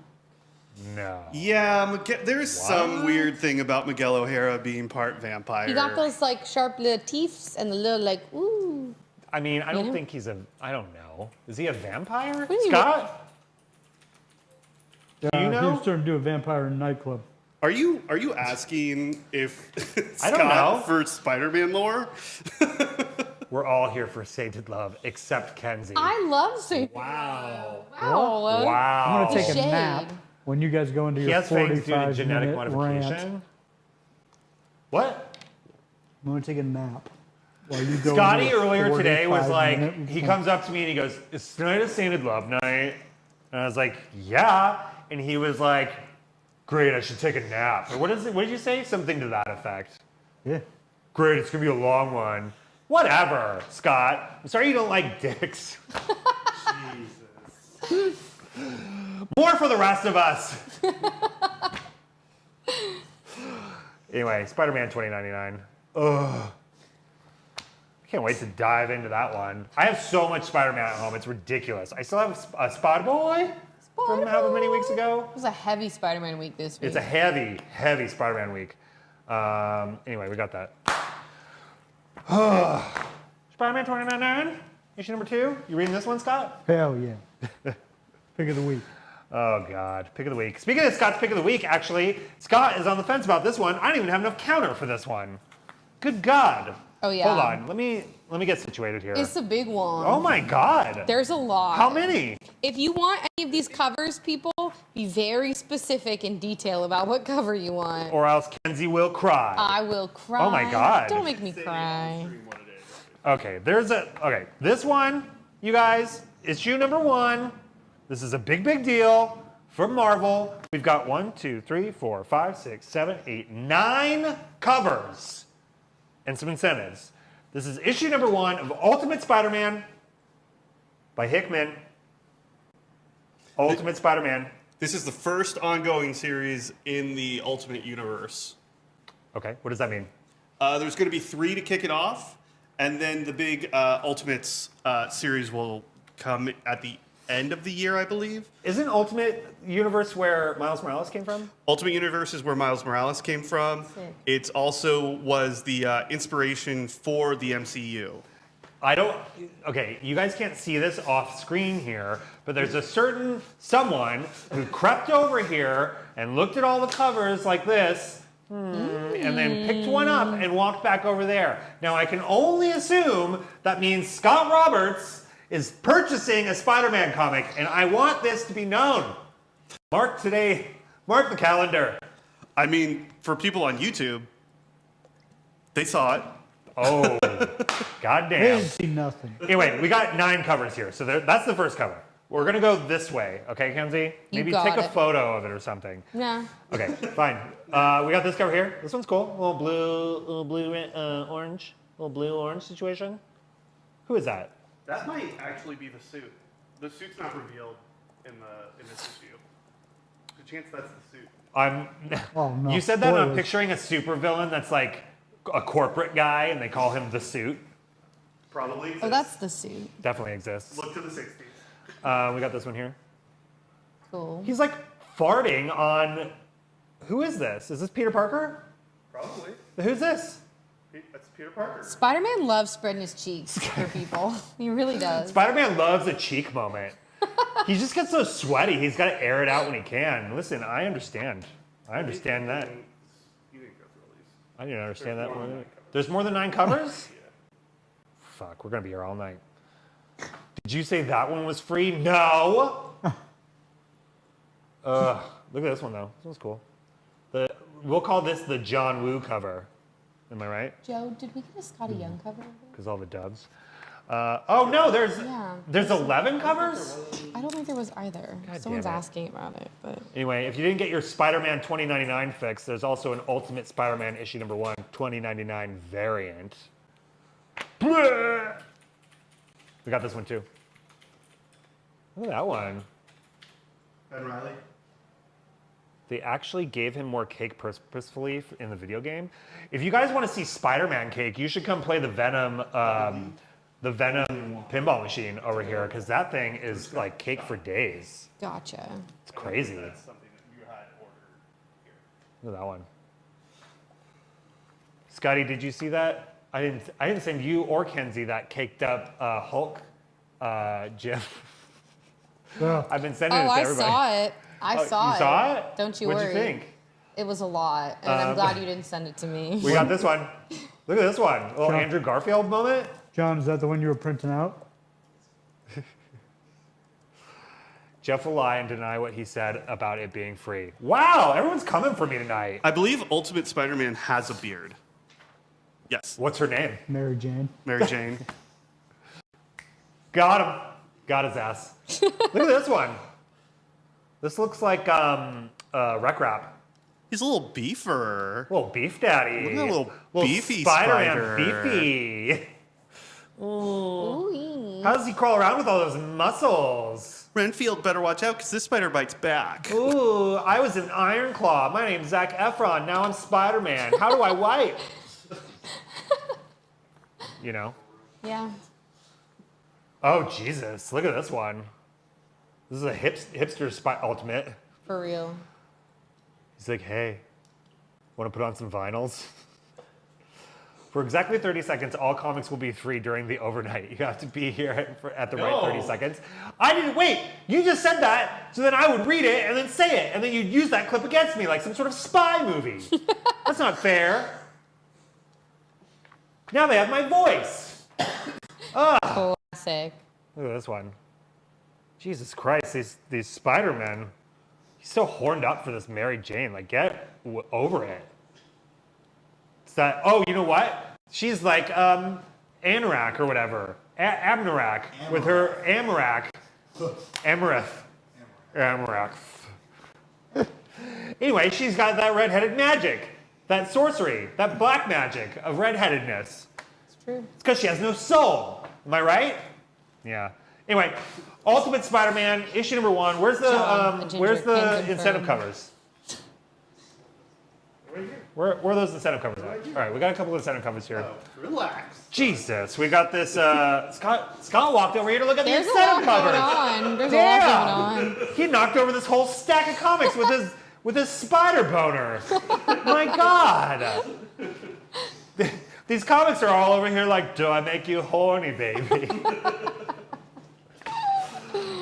No. Yeah, there's some weird thing about Miguel O'Hara being part vampire. He got those like sharp little teeth and the little like ooh. I mean, I don't know? think he's I don't know. Is he a vampire? do you Scott? You know? He's starting to do a vampire nightclub. Are you asking if I don't Scott know. for Spider-Man lore? We're all here for Sainted Love, except Kenzie. I love Saint. Wow. Wow. Wow. I'm gonna take a Shade. nap when you guys go into He your has fangs due to 45 genetic minute modification. rant. What? I'm gonna take a nap while you go. Scotty into a earlier today was 45-minute like, he comes up to me and he goes, "Is tonight a Sainted Love night?" And I was like, "Yeah." And he was like, "Great, I should take a nap." Or what did you say? Something to that effect. Yeah. Great, it's gonna be a long one. Whatever, Scott. I'm sorry you don't like dicks. Jesus. More for the rest of us. Anyway, Spider-Man 2099. Ugh. I can't wait to dive into that one. I have so much Spider-Man at home. It's ridiculous. I still have a Spot Boy from however many weeks ago. It was a heavy Spider-Man week this week. It's a heavy, heavy Spider-Man week. Anyway, we got that. Spider-Man 2099, issue number 2. You reading this one, Scott? Hell yeah. Pick of the week. Oh, God. Pick of the week. Speaking of Scott's pick of the week, actually, Scott is on the fence about this one. I don't even have enough counter for this one. Good God. Oh, yeah. Hold on. Let me get situated here. It's a big one. Oh, my God. There's a lot. How many? If you want any any of these covers, people, be very specific in detail about what cover you want. Or else Kenzie will cry. I will cry. Oh my God. Don't make me cry. Okay, okay, this one, you guys, issue number 1. This is a big, big deal from Marvel. We've got 1, 2, 3, 4, 5, 6, 7, 8, 9 covers and some incentives. This is issue number 1 of Ultimate Spider-Man by Hickman. Ultimate Spider-Man. This is the first ongoing series in the Ultimate Universe. Okay, what does that mean? There's going to be 3 to kick it off, and then the big Ultimates series will come at the end of the year, I believe. Isn't Ultimate Universe where Miles Morales came from? Ultimate Universe is where Miles Morales came from. Sick. It also was the inspiration for the MCU. Okay, you guys can't see this off screen here, but there's a certain someone who crept over here and looked at all the covers like this, and then picked one up and walked back over there. Now I can only assume that means Scott Roberts is purchasing a Spider-Man comic, and I want this to be known. Mark the calendar. I mean, for people on YouTube, they saw it. Oh, They goddamn. didn't see nothing. Anyway, we got 9 covers here, so that's the first cover. We're gonna go this way, okay, Kenzie? Maybe got take a it. photo of it or something. Nah. Okay, fine. We got this cover here. This one's cool. Orange, little blue-orange situation. Who is that? That might actually be the suit. The suit's not revealed in this issue. There's a chance that's the suit. Oh, no. You said that, and I'm Spoilers. picturing a supervillain that's like a corporate guy, and they call him the Suit. Probably exists. Oh, that's the suit. Definitely exists. Look to the 60s. We got this one here. Cool. He's like farting on. Who is this? Is this Peter Parker? Probably. Who's this? That's Peter Parker. Spider-Man loves spreading his cheeks for people. He really does. Spider-Man loves a cheek moment. He just gets so sweaty. He's got to air it out when he can. Listen, I understand. I understand that. You didn't go through all these. I didn't understand that. There's more than 9 covers. There's more than 9 covers? Yeah. Fuck, we're gonna be here all night. Did you say that one was free? No. Look at this one though. This one's cool. We'll call this the John Woo cover. Am I right? Joe, did we get a Scotty Young cover? Because all the dubs. Oh no, Yeah. there's 11 covers. I don't think there was either. Someone's damn it. asking about it, but Anyway, if you didn't get your Spider-Man 2099 fix, there's also an Ultimate Spider-Man issue number 1 2099 variant. Blah! We got this one too. Look at that one. Ben Riley. They actually gave him more cake purposefully in the video game. If you guys want to see Spider-Man cake, you should come play the Venom pinball machine over here, because that thing is like cake for days. gotcha. It's crazy. That's something that you had ordered here. Look at that one. Scotty, did you see that? I didn't send you or Kenzie that caked up Hulk GIF. Yeah. I've been sending Oh, it to I everybody. saw it. I Oh, saw you it. saw it? Don't you What'd worry. you think? It was a lot, and I'm glad you didn't send it to me. We got this one. Look at this one. A little Sure. Andrew Garfield moment. John, is that the one you were printing out? Jeff will lie and deny what he said about it being free. Wow, everyone's coming for me tonight. I believe Ultimate Spider-Man has a beard. Yes. What's her name? Mary Jane. Mary Jane. Got him. Got his ass. Look at this one. This looks like Rec Rap. He's a little beefer. Little beef daddy. Look at that little beefy Spider-Man spider. beefy. Ooh. How does he crawl around with all those muscles? Renfield better watch out because this spider bites back. Ooh, I was an Iron Claw. My name's Zac Efron. Now I'm Spider-Man. How do I wipe? You know? Yeah. Oh, Jesus. Look at this one. This is a hipster ultimate. For real. He's like, hey, want to put on some vinyls? For exactly 30 seconds, all comics will be free during the overnight. You have to be here at the right 30 seconds. I didn't, wait, you just said that, so then I would read it and then say it, and then you'd use that clip against me like some sort of spy movie. That's not fair. Now they have my voice. Classic. Look at this one. Jesus Christ, these Spider-Men. He's so horned up for this Mary Jane. Like, get over it. It's that, oh, you know what? She's like Anorak or whatever. Amnarak with her Amarak. Amarak. Anyway, she's got that red-headed magic. That sorcery. That black magic of red-headedness. It's true. It's because she has no soul. Am I right? Yeah. Anyway, Ultimate Spider-Man, issue number 1. Where's the incentive covers? Where are those incentive covers at? All right, we got a couple of incentive covers here. Relax. Jesus, we got this. Scott walked over here to look at There's the a lot incentive covers. going on. There's a lot going on. He knocked over this whole stack of comics with his spider boner. My God. These comics are all over here like, do I make you horny, baby?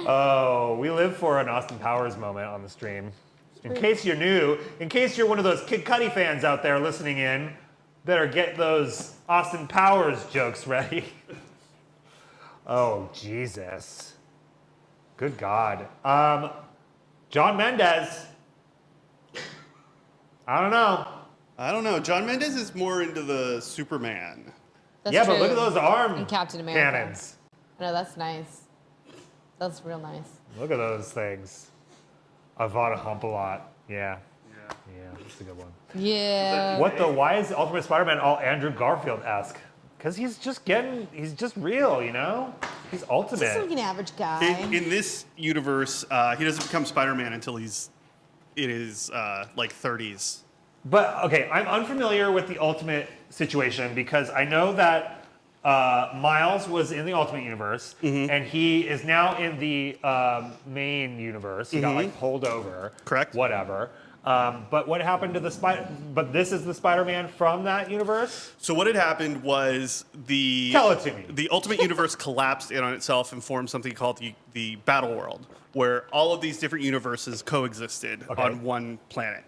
Oh, we live for an Austin Powers moment on the stream. In case you're new, in case you're one of those Kid Cudi fans out there listening in, better get those Austin Powers jokes ready. Oh, Jesus. Good God. John Mendez. I don't know. John Mendez is more into the Superman. That's yeah, true. but look at those arm And Captain America. cannons. No, that's nice. That's real nice. Look at those things. Ivana Hump a lot. Yeah. Yeah, that's a good one. Yeah. Why is Ultimate Spider-Man all Andrew Garfield-esque? Because he's just real, you know? He's ultimate. Just like an average guy. In this universe, he doesn't become Spider-Man until he's in his like 30s. But, okay, I'm unfamiliar with the Ultimate situation because I know that Miles was in the Ultimate Universe, and he is now in the main universe. He got, like, pulled over. Correct. Whatever. But what happened to but this is the Spider-Man from that universe? So what had happened was Tell it to me. The Ultimate Universe collapsed in on itself and formed something called the Battle World, where all of these different universes coexisted on one planet.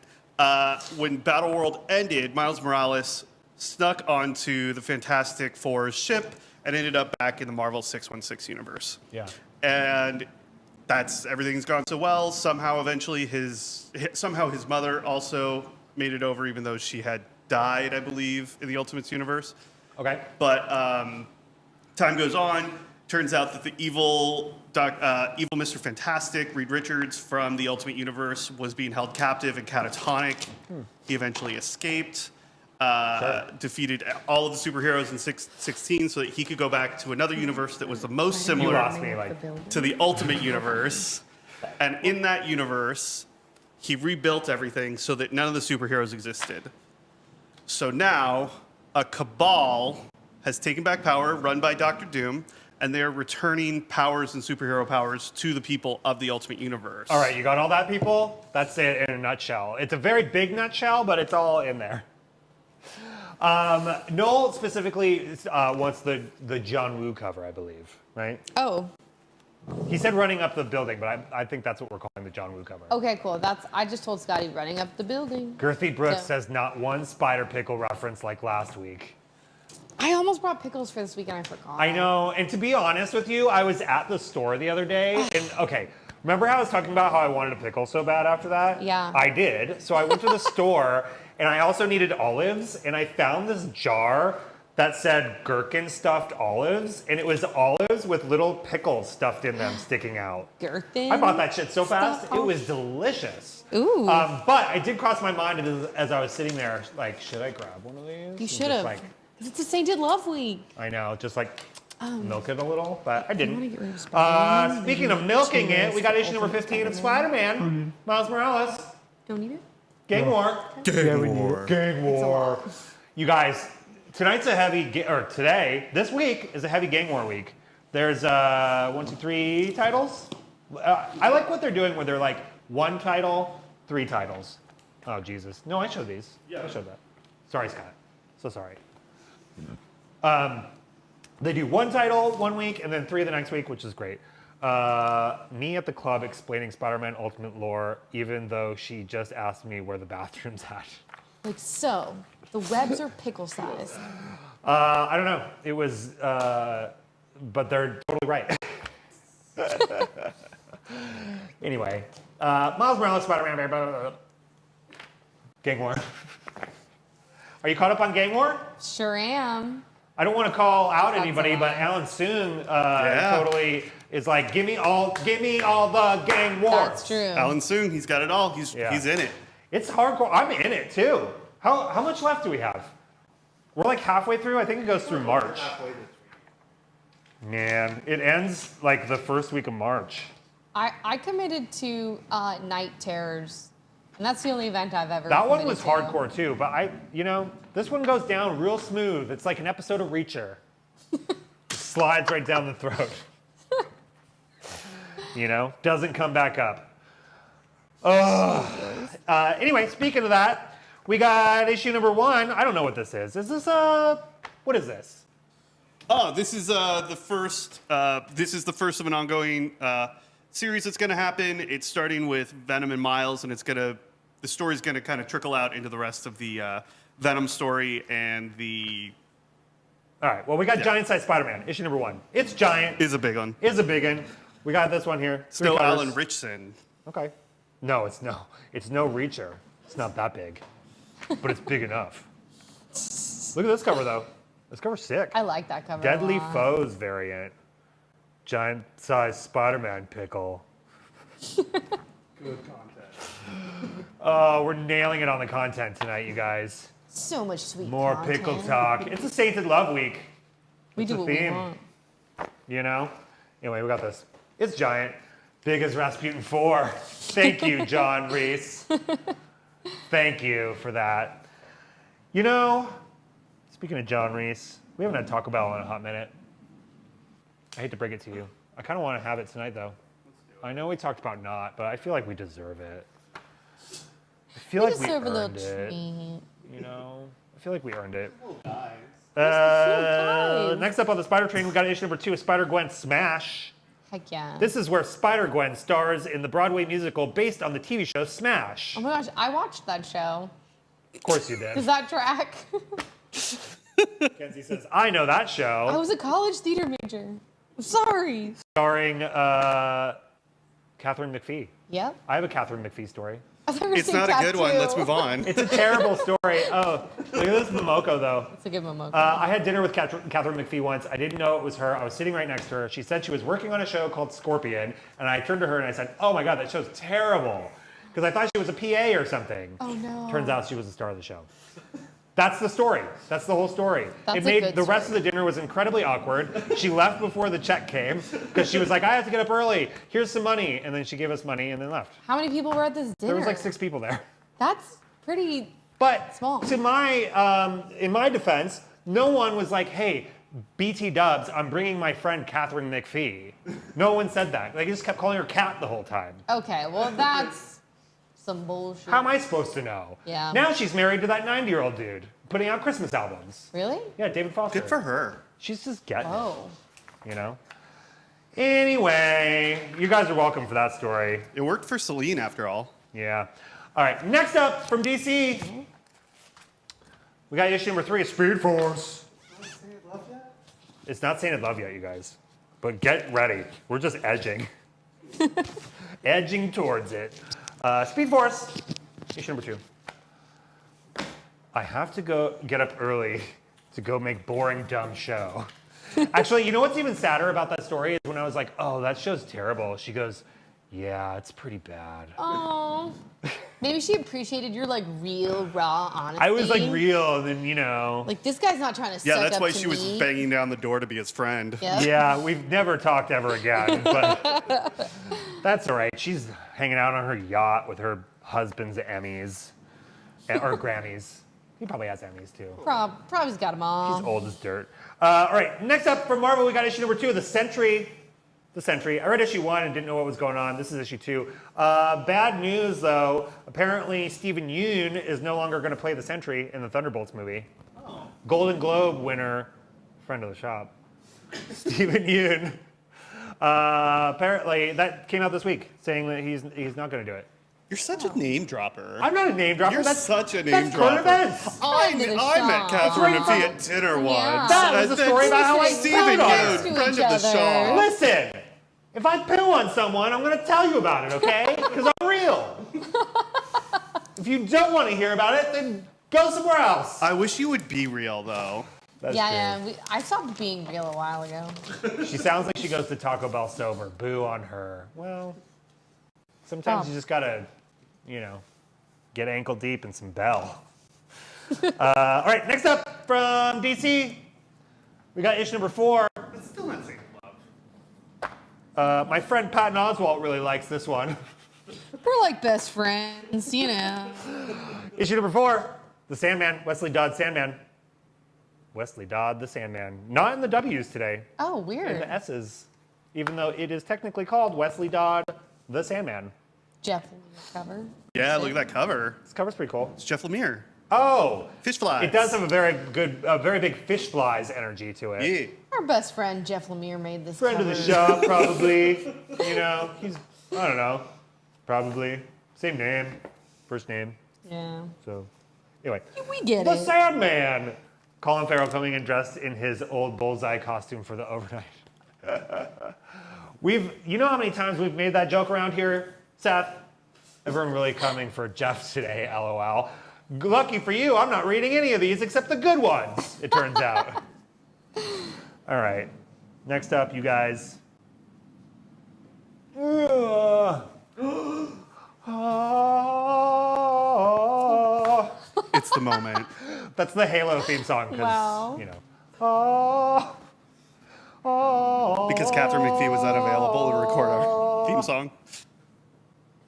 When Battle World ended, Miles Morales snuck onto the Fantastic Four's ship and ended up back in the Marvel 616 universe. Yeah. And everything's gone so well. Somehow, eventually, his mother also made it over, even though she had died, I believe, in the Ultimates universe. Okay. But time goes on. Turns out that the evil Mr. Fantastic, Reed Richards from the Ultimate Universe, was being held captive and catatonic. He eventually escaped. Defeated all of the superheroes in 616 so that he could go back to another universe that was the most You similar lost me, like. to the Ultimate Universe. And in that universe, he rebuilt everything so that none of the superheroes existed. So now, a cabal has taken back power, run by Doctor Doom, and they're returning powers and superhero powers to the people of the Ultimate Universe. All right, you got all that, people? That's it in a nutshell. It's a very big nutshell, but it's all in there. Noel specifically wants the John Woo cover, I believe, right? Oh, He said running up the building, but I think that's what we're calling the John Woo cover. okay, cool. I just told Scotty running up the building. Girthy Brooks So- says not one spider pickle reference like last week. I almost brought pickles for this week and I forgot. I know, and to be honest with you, I was at the store the other day, and okay, remember how I was talking about how I wanted a pickle so bad after that? Yeah. I did. So I went to the store, and I also needed olives, and I found this jar that said gherkin stuffed olives, and it was olives with little pickles stuffed in them sticking out. Gherkin? I bought that shit so fast, stuffed it olives? was delicious. Ooh. But it did cross my mind as I was sitting there, like, should I grab one of these? You And should just, have. like, It's a Sainted Love Week. I know, just like milk it a little, but I wanna didn't. get rid of Spider-Man? Speaking of milking it, we got Cheers, issue number Ultimate 15 of Spider-Man. Spider-Man, Miles Morales, Don't need it? Gang War. Gang War. Gang War. You guys, tonight's a heavy, this week is a heavy Gang War week. There's 1, 2, 3 titles. I like what they're doing where they're like 1 title, 3 titles. Oh, Jesus. No, I showed these. Yeah. I showed that. Sorry, Scott. So sorry. They do 1 title 1 week and then 3 the next week, which is great. Me at the club explaining Spider-Man Ultimate lore, even though she just asked me where the bathroom's at. Like so. The webs are pickle size. I don't know. It was, but they're totally right. Anyway, Miles Morales, Spider-Man, blah, blah, blah. Gang War. Are you caught up on Gang War? Sure am. I don't want to call out That's anybody, a but lie. Alan Soon Yeah. totally is like, give me all the Gang War. That's true. Alan Soong, he's got it all. He's in it. It's hardcore. I'm in it too. How much left do we have? We're like halfway through. I think it goes through March. Man, it ends like the first week of March. I committed to Night Terrors, and that's the only event I've ever. That one was committed to. hardcore too, but this one goes down real smooth. It's like an episode of Reacher. Slides right down the throat. Doesn't come back up. Anyway, speaking of that, we got issue number 1. I don't know what this is. Is this what is this? Oh, this is the first. This is the first of an ongoing series that's going to happen. It's starting with Venom and Miles, and the story's going to kind of trickle out into the rest of the Venom story and the. All right. Well, we got Giant Size Spider-Man, issue number 1. It's giant. Is a big one. Is a big one. We got this one here. 3 Still covers. Alan Richson. Okay. No, it's no Reacher. It's not that big, but it's big enough. Look at this cover though. This cover's sick. I like that cover. Deadly a lot. Foes variant. Giant size Spider-Man pickle. Good content. Oh, we're nailing it on the content tonight, you guys. So much sweet. More content. pickle talk. It's a Sainted Love week. We It's do a what we theme. want. Anyway, we got this. It's giant. Big as Rasputin 4. Thank you, John Reese. Thank you for that. Speaking of John Reese, we haven't had Taco Bell in a hot minute. I hate to break it to you. I kind of want to have it tonight, though. I know we talked about not, but I feel like we deserve it. I feel like we deserve a little earned it. treat. I feel like we earned it. guys. Next up on the Spider Train, we got issue number 2 of Spider-Gwen Smash. Heck yeah. This is where Spider-Gwen stars in the Broadway musical based on the TV show Smash. Oh my gosh, I watched that show. Of course you Does did. that track? Kenzie says, I know that I show. was a college theater major. I'm sorry. Starring Catherine McPhee. Yep. I have a Catherine McPhee story. I thought you were It's saying not a good one. tattoo. Let's move on. It's a terrible story. Oh, look at this Momoko, though. It's a good Momoko. I had dinner with Catherine McPhee once. I didn't know it was her. I was sitting right next to her. She said she was working on a show called Scorpion, and I turned to her and I said, oh my God, that show's terrible. Because I thought she was a PA or something. Oh, no. Turns out she was the star of the show. That's the story. That's the whole story. That's It a made good the rest story. of the dinner was incredibly awkward. She left before the check came because she was like, I have to get up early. Here's some money. And then she gave us money and then left. How many people were at this dinner? There was like 6 people there. That's pretty. But Small. to my, in my defense, no one was like, hey, BT Dubs, I'm bringing my friend Catherine McPhee. No one said that. They just kept calling her Cat the whole time. Okay, well, that's some bullshit. How am I supposed to know? Yeah. Now she's married to that 90-year-old dude putting out Christmas albums. Really? Yeah, David Foster. Good for her. She's just getting it, Oh. Anyway, you guys are welcome for that story. It worked for Celine after all. Yeah. All right, next up from DC, we got issue number 3 of Speed Force. It's not Sainted Love yet, you guys. But get ready. We're just edging. Edging towards it. Speed Force, issue number 2. I have to go get up early to go make boring, dumb show. Actually, you know what's even sadder about that story is when I was like, oh, that show's terrible. She goes, yeah, it's pretty bad. Oh. Maybe she appreciated your like real, raw honesty. I was like real, and then Like this guy's not trying to Yeah, suck that's up why to she was me. banging down the door to be his friend. Yep. yeah, we've never talked ever again. But that's all right. She's hanging out on her yacht with her husband's Emmys or Grammys. He probably has Emmys too. Probably's got them all. He's old as dirt. All right, next up from Marvel, we got issue number 2 of The Sentry. The Sentry. I read issue 1 and didn't know what was going on. This is issue 2. Bad news, though. Apparently, Stephen Yeun is no longer going to play the Sentry in the Thunderbolts movie. Oh. Golden Globe winner, friend of the shop, Stephen Yeun. Apparently, that came out this week, saying that he's not going to do it. You're such a name dropper. I'm not a name dropper. You're that's such a name that's current dropper. events. Friend of the I met shop. Catherine That's right McPhee at dinner once. Yeah. That was the story about how I Stephen found her. Yeun, To friend each of the other. shop. Listen, If I poo on someone, I'm going to tell you about it, okay? Because I'm real. If you don't want to hear about it, then go somewhere else. I wish you would be real, though. That's Yeah, true. yeah. I stopped being real a while ago. She sounds like she goes to Taco Bell sober. Boo on her. Well, sometimes you just got to, get ankle deep in some Bell. All right, next up from DC, we got issue number 4. It's still not saying love. My friend Patton Oswalt really likes this one. We're like best friends, you know. Issue number 4, The Sandman, Wesley Dodd Sandman. Wesley Dodd the Sandman. Not in the W's today, Oh, in weird. the S's, even though it is technically called Wesley Dodd the Sandman. Jeff Lemire cover. Yeah, look at that cover. This cover's pretty cool. It's Jeff Lemire. Oh, Fish flies. it does have a very big fish flies energy to it. Yeah. Our best friend Jeff Lemire made this Friend cover. of the shop, probably. He's, I don't know, probably. Same name, first name. Yeah. So, anyway. We get The it. Sandman! Colin Farrell coming in dressed in his old bullseye costume for the overnight. You know how many times we've made that joke around here, Seth? Everyone really coming for Jeff today, LOL. Lucky for you, I'm not reading any of these except the good ones, it turns out. All right, next up, you guys. It's the moment. That's the Halo theme song, because, Wow. Because Catherine McPhee was unavailable to record our theme song.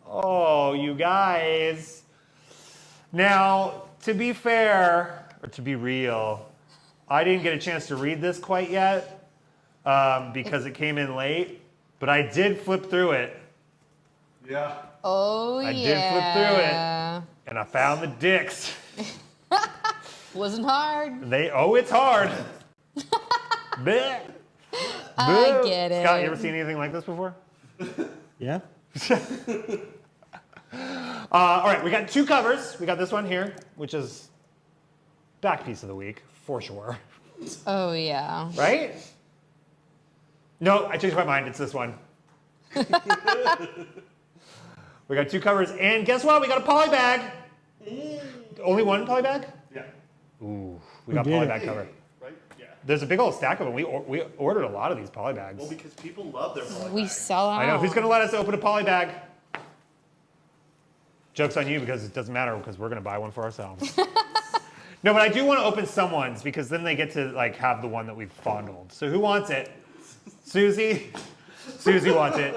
Oh, you guys. Now, to be fair, or to be real, I didn't get a chance to read this quite yet because it came in late, but I did flip through it, Yeah. Oh, I yeah. did flip through it. and I found the dicks. Wasn't hard. It's hard. Bleh. I Boo. get it. Scott, you ever seen anything like this before? Yeah. All right, we got 2 covers. We got this one here, which is back piece of the week, for sure. Oh, yeah. Right? No, I changed my mind. It's this one. We got 2 covers, and guess what? We got a poly bag. Only one poly bag? Yeah. Ooh, we got did poly it? bag cover. Right? Yeah. There's a big old stack of them. We ordered a lot of these poly bags. Well, because people love their poly We bags. sell out. I know. Who's going to let us open a poly bag? Joke's on you because it doesn't matter because we're going to buy one for ourselves. No, but I do want to open someone's because then they get to like have the one that we've fondled. So who wants it? Susie? Susie wants it.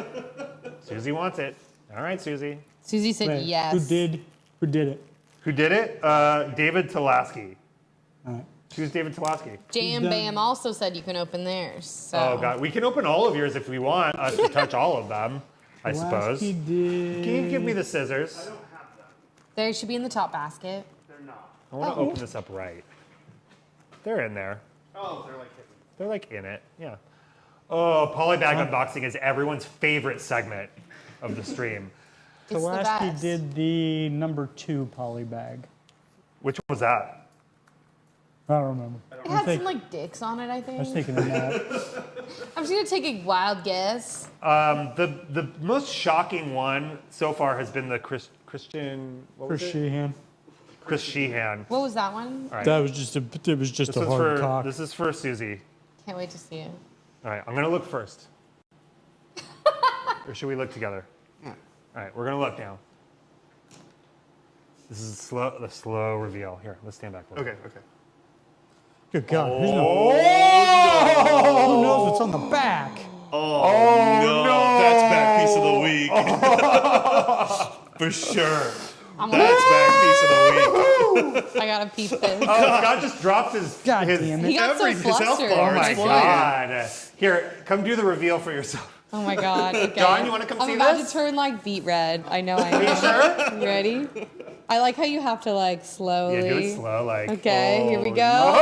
Susie wants it. All right, Susie. Susie said Wait, yes. Who did it? Who did it? David Talaski. All right. Who's David Talaski? Jam done- Bam also said you can open theirs. So. Oh, God. We can open all of yours if we want us to touch all of them, I suppose. Lasky did. Can you give me the scissors? I don't have them. They should be in the top basket. They're not. I want to open this up right. They're in there. Oh, they're like hidden. They're like in it, yeah. Oh, polybag unboxing is everyone's favorite segment of the stream. It's the Lasky best. did the number 2 poly bag. Which one was that? I don't remember. It had some like dicks on it, I I was think. thinking of that. I'm just gonna take a wild guess. The most shocking one so far has been the Christian. What was For it? Sheehan. Chris Sheehan. What was that one? All right. That was just a. It was just This a is hard for cock. this is for Susie. Can't wait to see it. All right, I'm gonna look first. Or should we look together? All right, we're gonna look now. This is the slow reveal. Here, let's stand back. For a Okay, minute. okay. Good God. Who Oh! knows what's on the back? Oh, no. That's back piece of the week. For sure. That's back piece of the week. I gotta peep this. Oh, Scott just dropped his. God his damn He it. got Every- so his health flustered. bar Oh my is flying. God! Here, come do the reveal for yourself. Oh my God. Okay. John, you wanna come I'm see about this? to turn like beet red. I know I am. You sure? You ready? I like how you have to like slowly. Yeah, do it slow, like. Okay, here we oh, go.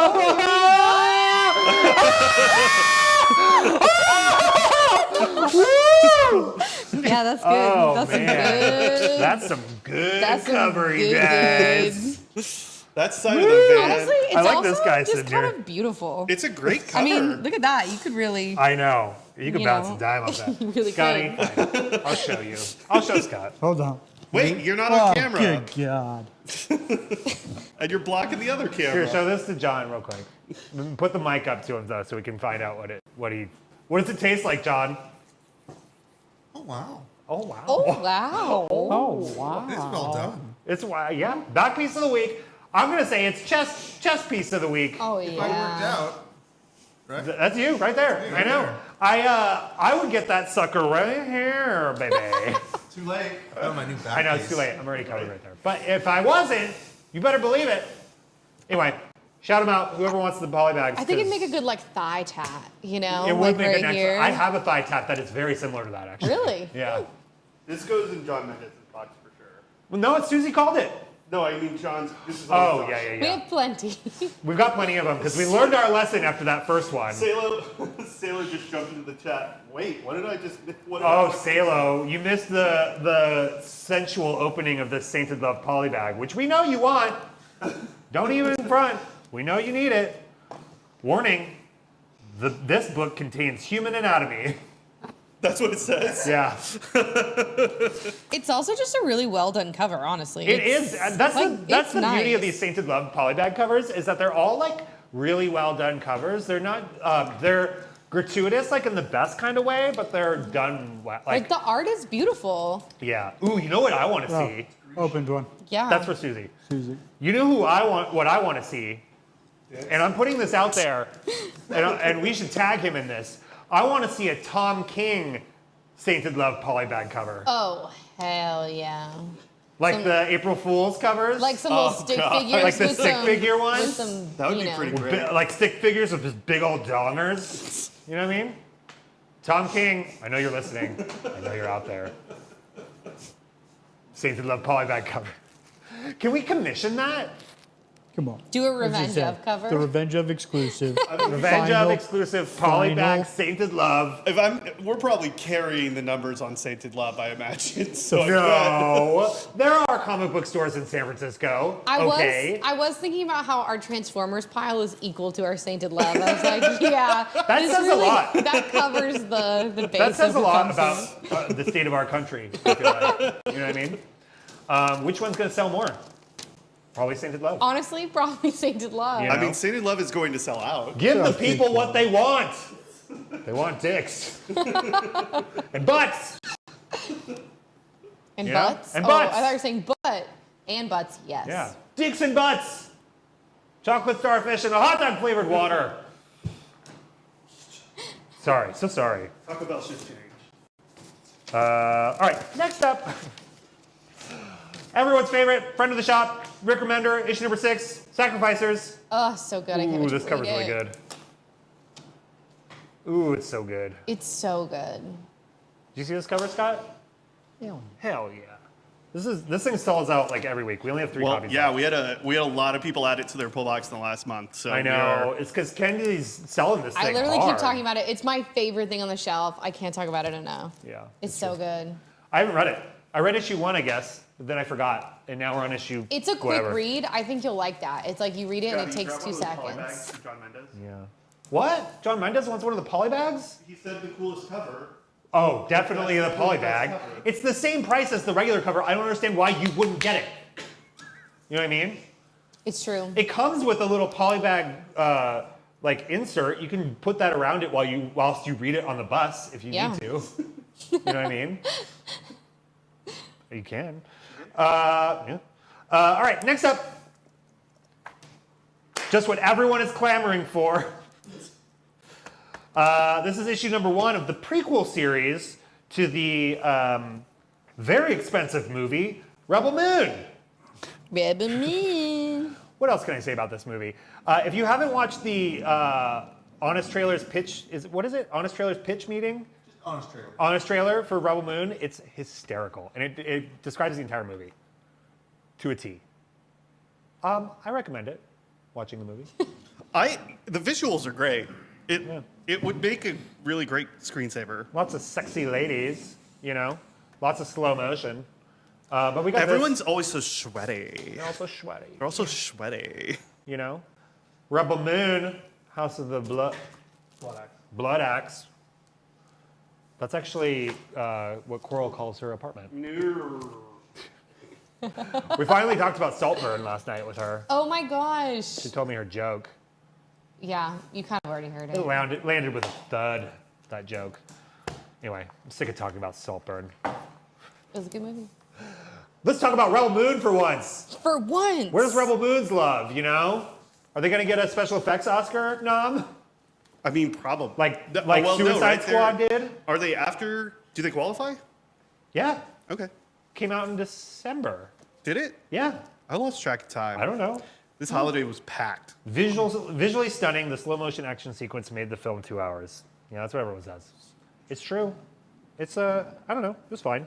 Yeah, that's good. Oh, that's man. some good. That's some good That's some cover, you good, guys. That side of the van. Honestly, it's I like also this guy just sitting kind here. of beautiful. It's a great cover. I mean, look at that. You could really. I know. You can You bounce know, and dive off that. you really Scotty, fine. I'll show you. I'll show Scott. Hold on. Wait, you're not Oh, on camera. good God. And you're blocking the other camera. Here, show this to John real quick. Put the mic up to him though, so we can find out what does it taste like, John? Oh, wow. Oh wow. Oh wow. Oh, wow. It's well done. It's yeah. Back piece of the week. I'm gonna say it's chest piece of the week. Oh If I worked yeah. out, right? That's you right there. me I right know. there. I would get that sucker right here, baby. Too late. Oh, my new back I know it's piece. too late. I'm already covered right there. But if I wasn't, you better believe it. Anyway, shout them out. Whoever wants the polybags. I think it'd make a good like thigh tat. You know, It like would make right a nice. here. I have a thigh tap that is very similar to that actually. Really? Yeah. This goes in John Mendes' box for sure. Well, no, it's Susie called it. No, I mean John's. This is Oh John's. yeah. We have plenty. We've got plenty of them because we learned our lesson after that first one. Sailor just jumped into the chat. Wait, what did I just? What did Oh, I- Salo, you missed the sensual opening of the Sainted Love polybag, which we know you want. Don't even front. We know you need it. Warning, this book contains human anatomy. That's what it says. Yeah, It's also just a really well done cover, honestly. it It's- is. That's it's the beauty of nice. these Sainted Love polybag covers is that they're all like really well done covers. They're not, they're gratuitous like in the best kind of way, but they're done well. Like the art is beautiful. Yeah. Ooh, you know what I want to Oh, see? opened one. Yeah. That's for Susie. Susie. You know what I want to see, and I'm putting this out there, and we should tag him in this. I want to see a Tom King Sainted Love polybag cover, Oh hell yeah! like the April Fool's covers, Like some little stick God. figures. Like the with stick some, figure with ones? some, That would you be know. pretty With great. like stick figures with just big old dongers. You know what I mean? Tom King, I know you're listening. I know you're out there. Sainted Love polybag cover. Can we commission that? Come on. Do a What'd you Revenge say? of cover. The Revenge of exclusive. Revenge of Final- exclusive final- polybag Sainted Love. We're probably carrying the numbers on Sainted Love, I imagine. So No, there are comic book stores in San Francisco. Okay. I was thinking about how our Transformers pile is equal to our Sainted Love. I was like, yeah, That this says a really, lot. That covers the base. That says of a who lot comes about the state of our country. I feel like. You know what I mean? Which one's going to sell more? Probably Sainted Love. Honestly, probably Sainted Love. Yeah. I mean, Sainted Love is going to sell out. Give the people what they want. They want dicks and butts. And Yeah. butts. And Oh, butts. I thought you were saying butt and butts. Yes. Yeah, dicks and butts. Chocolate starfish and a hot dog flavored water. Sorry, so sorry. Taco Bell should change. All right, next up. Everyone's favorite, friend of the shop, Rick Remender, issue number 6, Sacrificers. Oh, so good. I can't Ooh, wait this to cover's read really it. good. Ooh, it's so good. Did It's so good. you see this cover, Scott? Hell yeah. This thing sells out like every week. We only have 3 Well, copies. yeah, left. we had a lot of people add it to their pull box in the last month. So I we know. are- It's because Kennedy's selling this thing I literally hard. keep talking about it. It's my favorite thing on the shelf. I can't talk about it enough. Yeah. It's so good. I haven't read it. I read issue 1, I guess, but then I forgot, and now we're on issue. It's a quick whatever. read. I think you'll like that. It's like you read it and it Scotty, takes grab 2 one of those poly bags seconds. from John Mendes. Yeah. What? John Mendes wants one of the polybags? He said the coolest cover. Oh, definitely the That's the really polybag. best cover. It's the same price as the regular cover. I don't understand why you wouldn't get it. You know what I mean? It's true. It comes with a little polybag like insert. You can put that around it whilst you read it on the bus if you Yeah. need to. You know what I mean? You can. Yeah. All right, next up. Just what everyone is clamoring for. This is issue number 1 of the prequel series to the very expensive movie Rebel Moon. Rebel Moon. What else can I say about this movie? If you haven't watched the Honest Trailers pitch, Honest Trailers pitch meeting? Honest trailer. Honest trailer for Rebel Moon, it's hysterical. And it describes the entire movie to a T. I recommend it, watching the movie. The visuals are great. It would make a really great screensaver. Lots of sexy ladies, you know, lots of slow motion. But we got Everyone's always so sweaty. They're also sweaty. They're also sweaty. You know? Rebel Moon, House of the Blood Axe. That's actually what Coral calls her apartment. No. We finally talked about Saltburn last night with her. Oh my gosh. She told me her joke. Yeah, you kind of already heard It it. landed with a thud, that joke. Anyway, I'm sick of talking about Saltburn. It was a good movie. Let's talk about Rebel Moon for once. For once. Where's Rebel Moon's love, you know? Are they going to get a special effects Oscar nom? I mean, probably. Like No, Suicide right? Squad did? Are they after? Do they qualify? Yeah. Okay. Came out in December. Did it? Yeah. I lost track of time. I don't know. This holiday was packed. Visually stunning, the slow motion action sequence made the film 2 hours. Yeah, that's what everyone says. It's true. It's, I don't know. It was fine.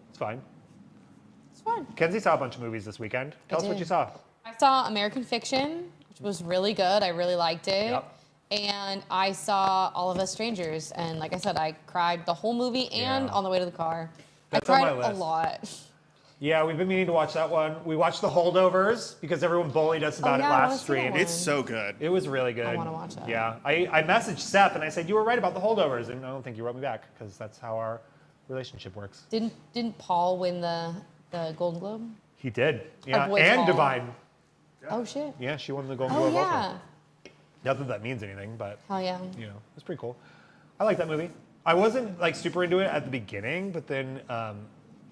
It's fine. It's fun. Kenzie saw a bunch of movies this weekend. Tell us what did. you saw. I saw American Fiction, which was really good. I really liked it. Yep. And I saw All of Us Strangers. And like I said, I cried the whole movie and Yeah. on the way to the car. That's I on cried my a list. lot. Yeah, we've been meaning to watch that one. We watched The Holdovers because everyone bullied us about yeah, it I wanna last see that stream. one. It's so good. It was really good. I wanna watch that. Yeah, I messaged Seth and I said, you were right about The Holdovers. And I don't think you wrote me back because that's how our relationship works. Didn't Paul win the Golden Globe? He did. Yeah, boy and Paul. Divine. Oh shit. Yeah, she won the Golden Oh Globe yeah. also. Not that that means anything, but Hell yeah. you know, it's pretty cool. I like that movie. I wasn't like super into it at the beginning, but then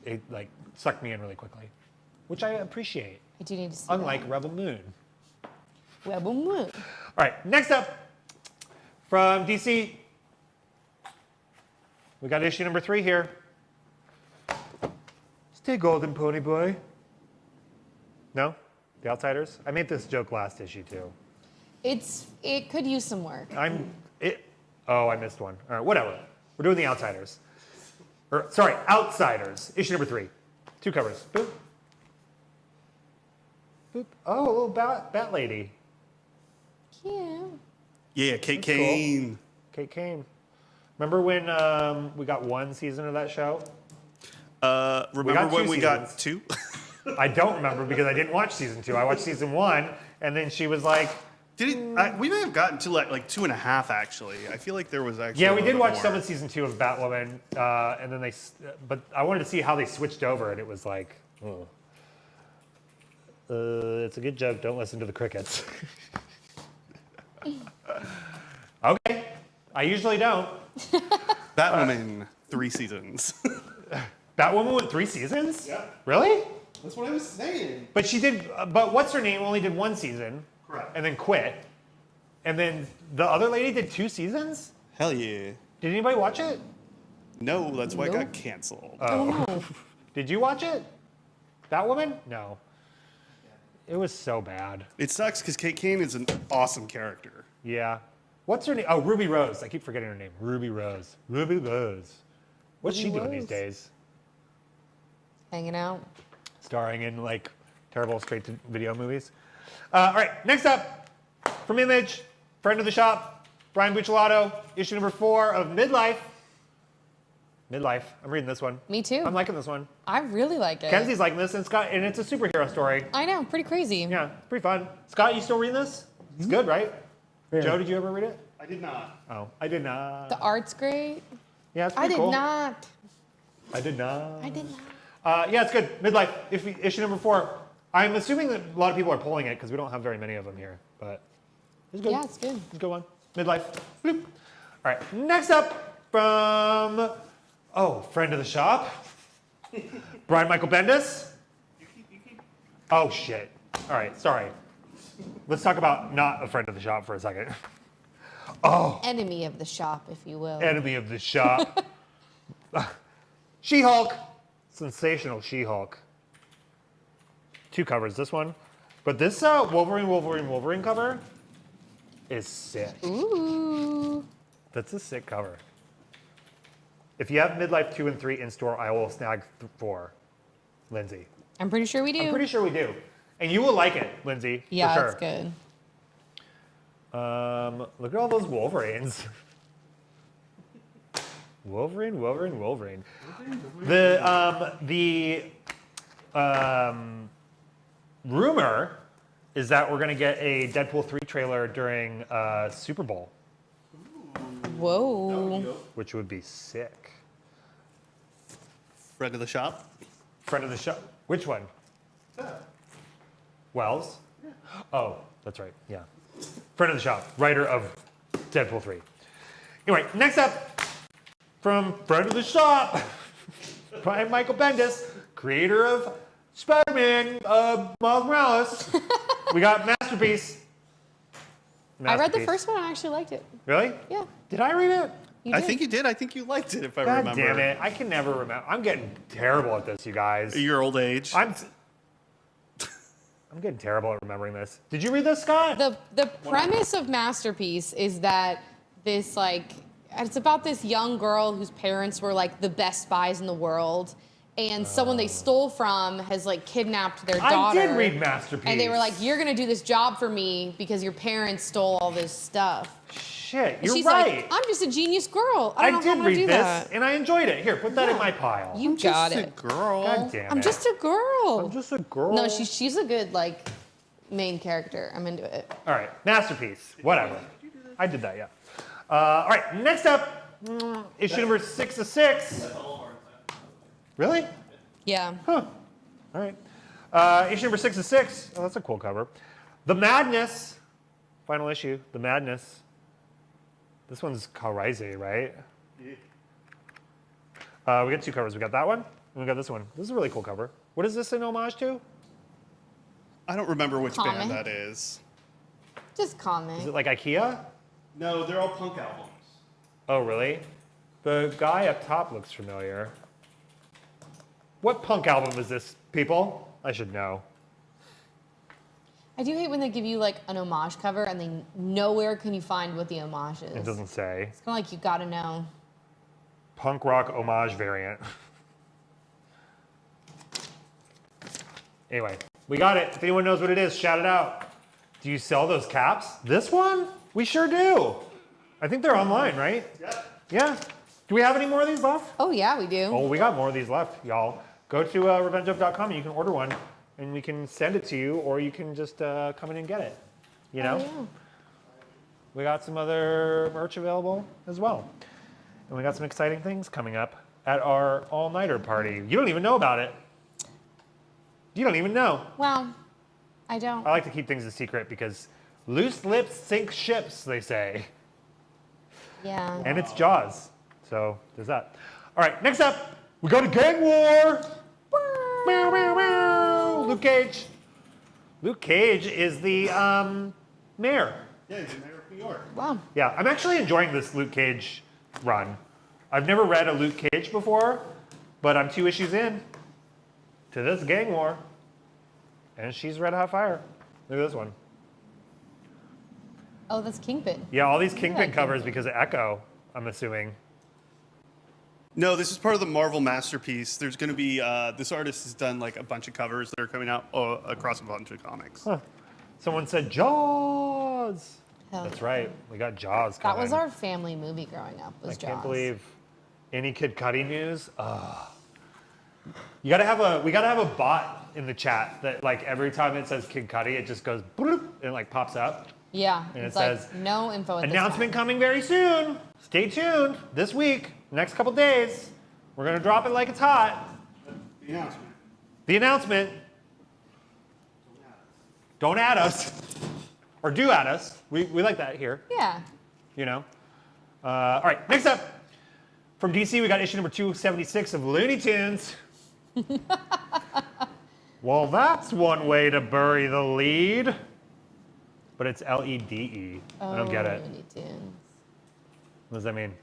it like sucked me in really quickly, which I appreciate. I do need to see Unlike that. Rebel Moon. Rebel Moon. All right, next up from DC, we got issue number 3 here. Stay golden, pony boy. No? The Outsiders? I made this joke last issue too. It could use some work. Oh, I missed one. All right, whatever. We're doing the Outsiders. Sorry, Outsiders, issue number 3. 2 covers. Boop. Boop. Oh, a little bat lady. Yeah. Yeah, Kate That's cool. Kane. Kate Kane. Remember when we got 1 season of that show? Remember got when 2 we got 2? I don't remember because I didn't watch season 2. I watched season 1, and then she was like, We may have gotten to like 2.5 actually. I feel like there was actually. yeah, a we little did bit watch more. some of season 2 of Batwoman, and then but I wanted to see how they switched over, and it was like, oh. It's a good joke. Don't listen to the crickets. Okay, I usually don't. Batwoman 3 seasons. Batwoman went 3 seasons? Yeah. Really? That's what I was saying. But she did. But what's her name only did 1 season. Correct. And then quit. And then the other lady did 2 seasons. Hell yeah. Did anybody watch it? No, that's why it Nope. got canceled. Oh no. Did you watch it? Batwoman? No. It was so bad. It sucks because Kate Kane is an awesome character. Yeah. What's her name? Oh, Ruby Rose. I keep forgetting her name. Ruby Rose. Ruby Rose. What's she Ruby doing these Rose. days? Hanging out. Starring in like terrible straight to video movies. All right, next up from Image, friend of the shop, Brian Buccellato, issue number 4 of Midlife. Midlife. I'm reading this one. Me too. I'm liking this one. I really like it. Kenzie's liking this, and it's a superhero story. I know, pretty crazy. Yeah, it's pretty fun. Scott, you still reading this? It's good, right? Very. Joe, did you ever read it? I did not. Oh, I did not. The art's great. Yeah, it's I pretty did cool. not. I did not. I did not. Yeah, it's good. Midlife, issue number 4. I'm assuming that a lot of people are pulling it because we don't have very many of them here, but it's good. Yeah, it's good. It's a good one. Midlife. Bloop. All right, next up from, friend of the shop, Brian Michael Bendis. Oh, shit. All right, sorry. Let's talk about not a friend of the shop for a second. Enemy of the shop, if you will. Enemy of the shop. She-Hulk. Sensational She-Hulk. 2 covers, this one. But this Wolverine cover is sick. Ooh. That's a sick cover. If you have Midlife 2 and 3 in store, I will snag 4. Lindsay. I'm pretty sure we do. I'm pretty sure we do. And you will like it, Lindsay. yeah, for sure. it's good. Look at all those Wolverines. Wolverine. The rumor is that we're going to get a Deadpool 3 trailer during Super Bowl, Whoa. which would be sick. Friend of the shop. Friend of the show. Which one? Wells? Oh, that's right. Yeah. Friend of the shop, writer of Deadpool 3. Anyway, next up, from Friend of the shop, Brian Michael Bendis, creator of Spider-Man, Miles Morales. We got Masterpiece. I read the Masterpiece. first one and I actually liked it. Really? Yeah. Did I read it? You I did. think you did. I think you liked it, if I God remember. damn it. I can never remember. I'm getting terrible at this, you guys. Your old age. I'm getting terrible at remembering this. Did you read this, Scott? The premise of Masterpiece is that this it's about this young girl whose parents were like the best spies in the world, and someone they stole from has like kidnapped their daughter. I did read Masterpiece. And they were like, "You're gonna do this job for me because your parents stole all this stuff." Shit, And you're she's right. like, "I'm just a genius girl. I don't know did how I'm gonna read do this, that." and I enjoyed it. Here, put that in my pile. You got Just a it. girl. God damn it. I'm just a girl. I'm just a girl. No, she's a good main character. I'm into it. All right, Masterpiece. Whatever. I did that, yeah. All right, next up, issue number 6 of 6. Really? Yeah. Huh. All right. Issue number 6 of 6. Oh, that's a cool cover. The Madness. Final issue. The Madness. This one's Kawaii, right? We got 2 covers. We got that one, and we got this one. This is a really cool cover. What is this an homage to? I don't remember which Comic. band that is. Just comment. Is it like IKEA? No, they're all punk albums. Oh, really? The guy up top looks familiar. What punk album is this, people? I should know. I do hate when they give you an homage cover and they nowhere can you find what the homage is. It doesn't say. It's kind of like you gotta know. Punk rock homage variant. Anyway, we got it. If anyone knows what it is, shout it out. Do you sell those caps? This one? We sure do. I think they're online, right? Yeah. Yeah. Do we have any more of these left? Oh yeah, we do. Oh, we got more of these left, y'all. Go to revengeof.com and you can order one, and we can send it to you, or you can just come in and get it. You know? Oh, yeah. We got some other merch available as well. And we got some exciting things coming up at our all-nighter party. You don't even know about it. You don't even know. Well, I don't. I like to keep things a secret because loose lips sink ships, they say. Yeah. And it's Jaws. So there's that. All right, next up, we go to Gang War. Meow, meow, meow. Luke Cage. Luke Cage is the mayor. Yeah, he's the mayor of New York. Wow. Yeah, I'm actually enjoying this Luke Cage run. I've never read a Luke Cage before, but I'm 2 issues in to this gang war, and she's red hot fire. Look at this one. Oh, that's Kingpin. Yeah, all these Kingpin like covers because of Echo, I'm assuming. No, this is part of the Marvel Masterpiece. There's going to be, this artist has done a bunch of covers that are coming out across a bunch of comics. Huh. Someone said Jaws. Hell That's yeah. right. We got Jaws coming. That was our family movie growing up. Was I can't Jaws. believe any Kid Cudi news. We gotta have a bot in the chat that every time it says Kid Cudi, it just goes bloop, and it pops up. Yeah. And it's it says, no info at Announcement this time. coming very soon. Stay tuned. This week, next couple days, we're gonna drop it like it's hot. The announcement. The announcement. Don't add us, or do add us. We like that here. Yeah. You know. All right, next up, from DC, we got issue number 276 of Looney Tunes. Well, that's one way to bury the lead. But it's L-E-D-E. I don't get it. Looney Tunes. What does that mean?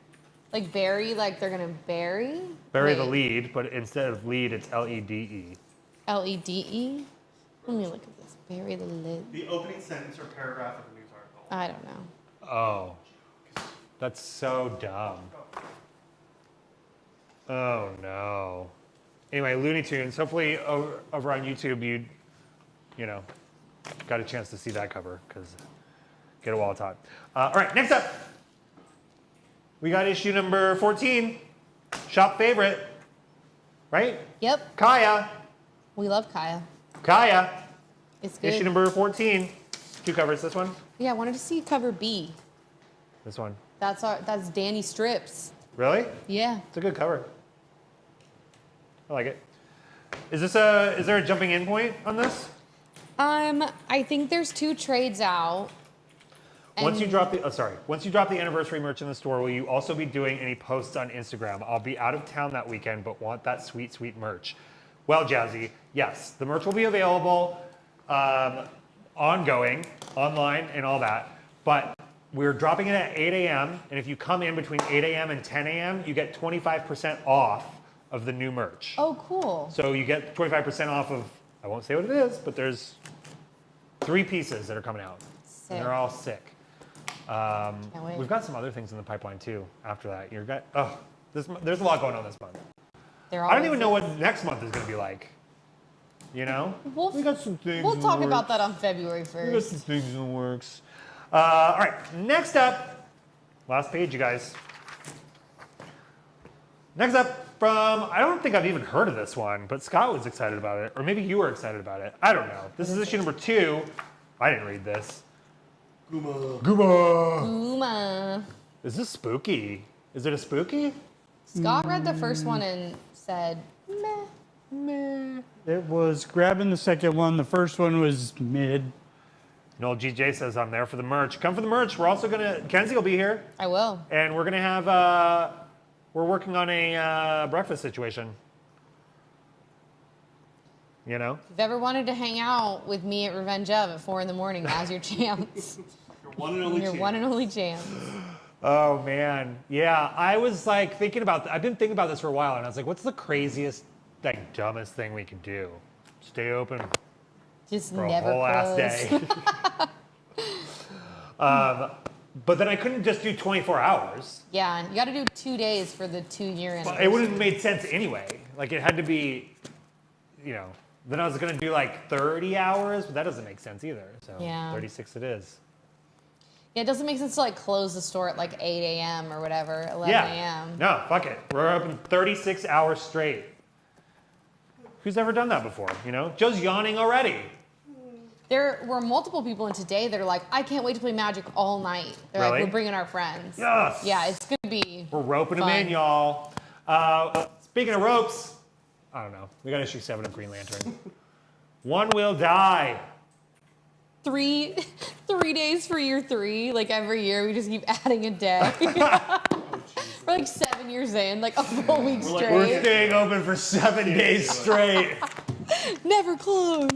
Like bury, like they're gonna bury? Bury the Wait, lead, but instead of lead, it's L-E-D-E. L-E-D-E? Let me look at this. Bury the lid. The opening sentence or paragraph of a news article. I don't know. Oh. That's so dumb. Oh, no. Anyway, Looney Tunes. Hopefully over on YouTube, you know, got a chance to see that cover, because get it while it's hot. All right, next up. We got issue number 14. Shop favorite. Right? Yep. Kaya. We love Kaya. Kaya, It's good. issue number 14. 2 covers. This one, Yeah, I wanted to see cover B. this one. That's Danny Strips. Really? Yeah. It's a good cover. I like it. Is there a jumping in point on this? I think there's 2 trades out. Once you and- drop the anniversary merch in the store, will you also be doing any posts on Instagram? I'll be out of town that weekend, but want that sweet, sweet merch. Well, Jazzy, yes, the merch will be available, ongoing, online, and all that. But we're dropping it at 8 a.m. And if you come in between 8 a.m. and 10 a.m., you get 25% off of the new merch. Oh, cool. So you get 25% off of, I won't say what it is, but there's 3 pieces that are coming out. Sick. And they're all sick. Can't wait. We've got some other things in the pipeline too after that. There's a lot going on this month. I don't even know what next month is going to be like. You know? We got some things. We'll in talk the about works. that on February We got 1st. some things in the works. All right, next up, last page, you guys. Next up from, I don't think I've even heard of this one, but Scott was excited about it, or maybe you were excited about it. I don't know. This is issue number 2. I didn't read this. Guma. Guma. Uma. Is this spooky? Is it a spooky? Scott read the first one and said, meh. Meh. It was grabbing the second one. The first one was mid. Noel GJ says, I'm there for the merch. Come for the merch. We're also going to, Kenzie will be here, I will. and we're going to have, we're working on a breakfast situation. You know? If you've ever wanted to hang out with me at Revenge of at 4 in the morning, now's your chance. Your one and only Your chance. one and only chance. Oh, man. Yeah, I was like thinking about, I've been thinking about this for a while, and I was like, what's the craziest, like, dumbest thing we could do? Stay open Just for a never whole ass close. day. But then I couldn't just do 24 hours. Yeah, you got to do 2 days for the 2-year anniversary. It wouldn't have made sense anyway. Like, it had to be, you know, then I was going to do like 30 hours, but that doesn't make sense either. So Yeah. 36 it is. Yeah, it doesn't make sense to like close the store at like 8 a.m. or whatever, 11 a.m. No, fuck it. We're open 36 hours straight. Who's ever done that before? You know, Joe's yawning already. There were multiple people in today that are like, I can't wait to play Magic all night. They're Really? like, we're bringing our friends. Yes. Yeah, it's going to be We're roping them fun. in, y'all. Speaking of ropes, I don't know. We got issue 7 of Green Lantern. One will die. 3 days for year 3. Like every year, we just keep adding a day. We're like 7 years in, like a full week straight. We're staying open for 7 days straight. Never close.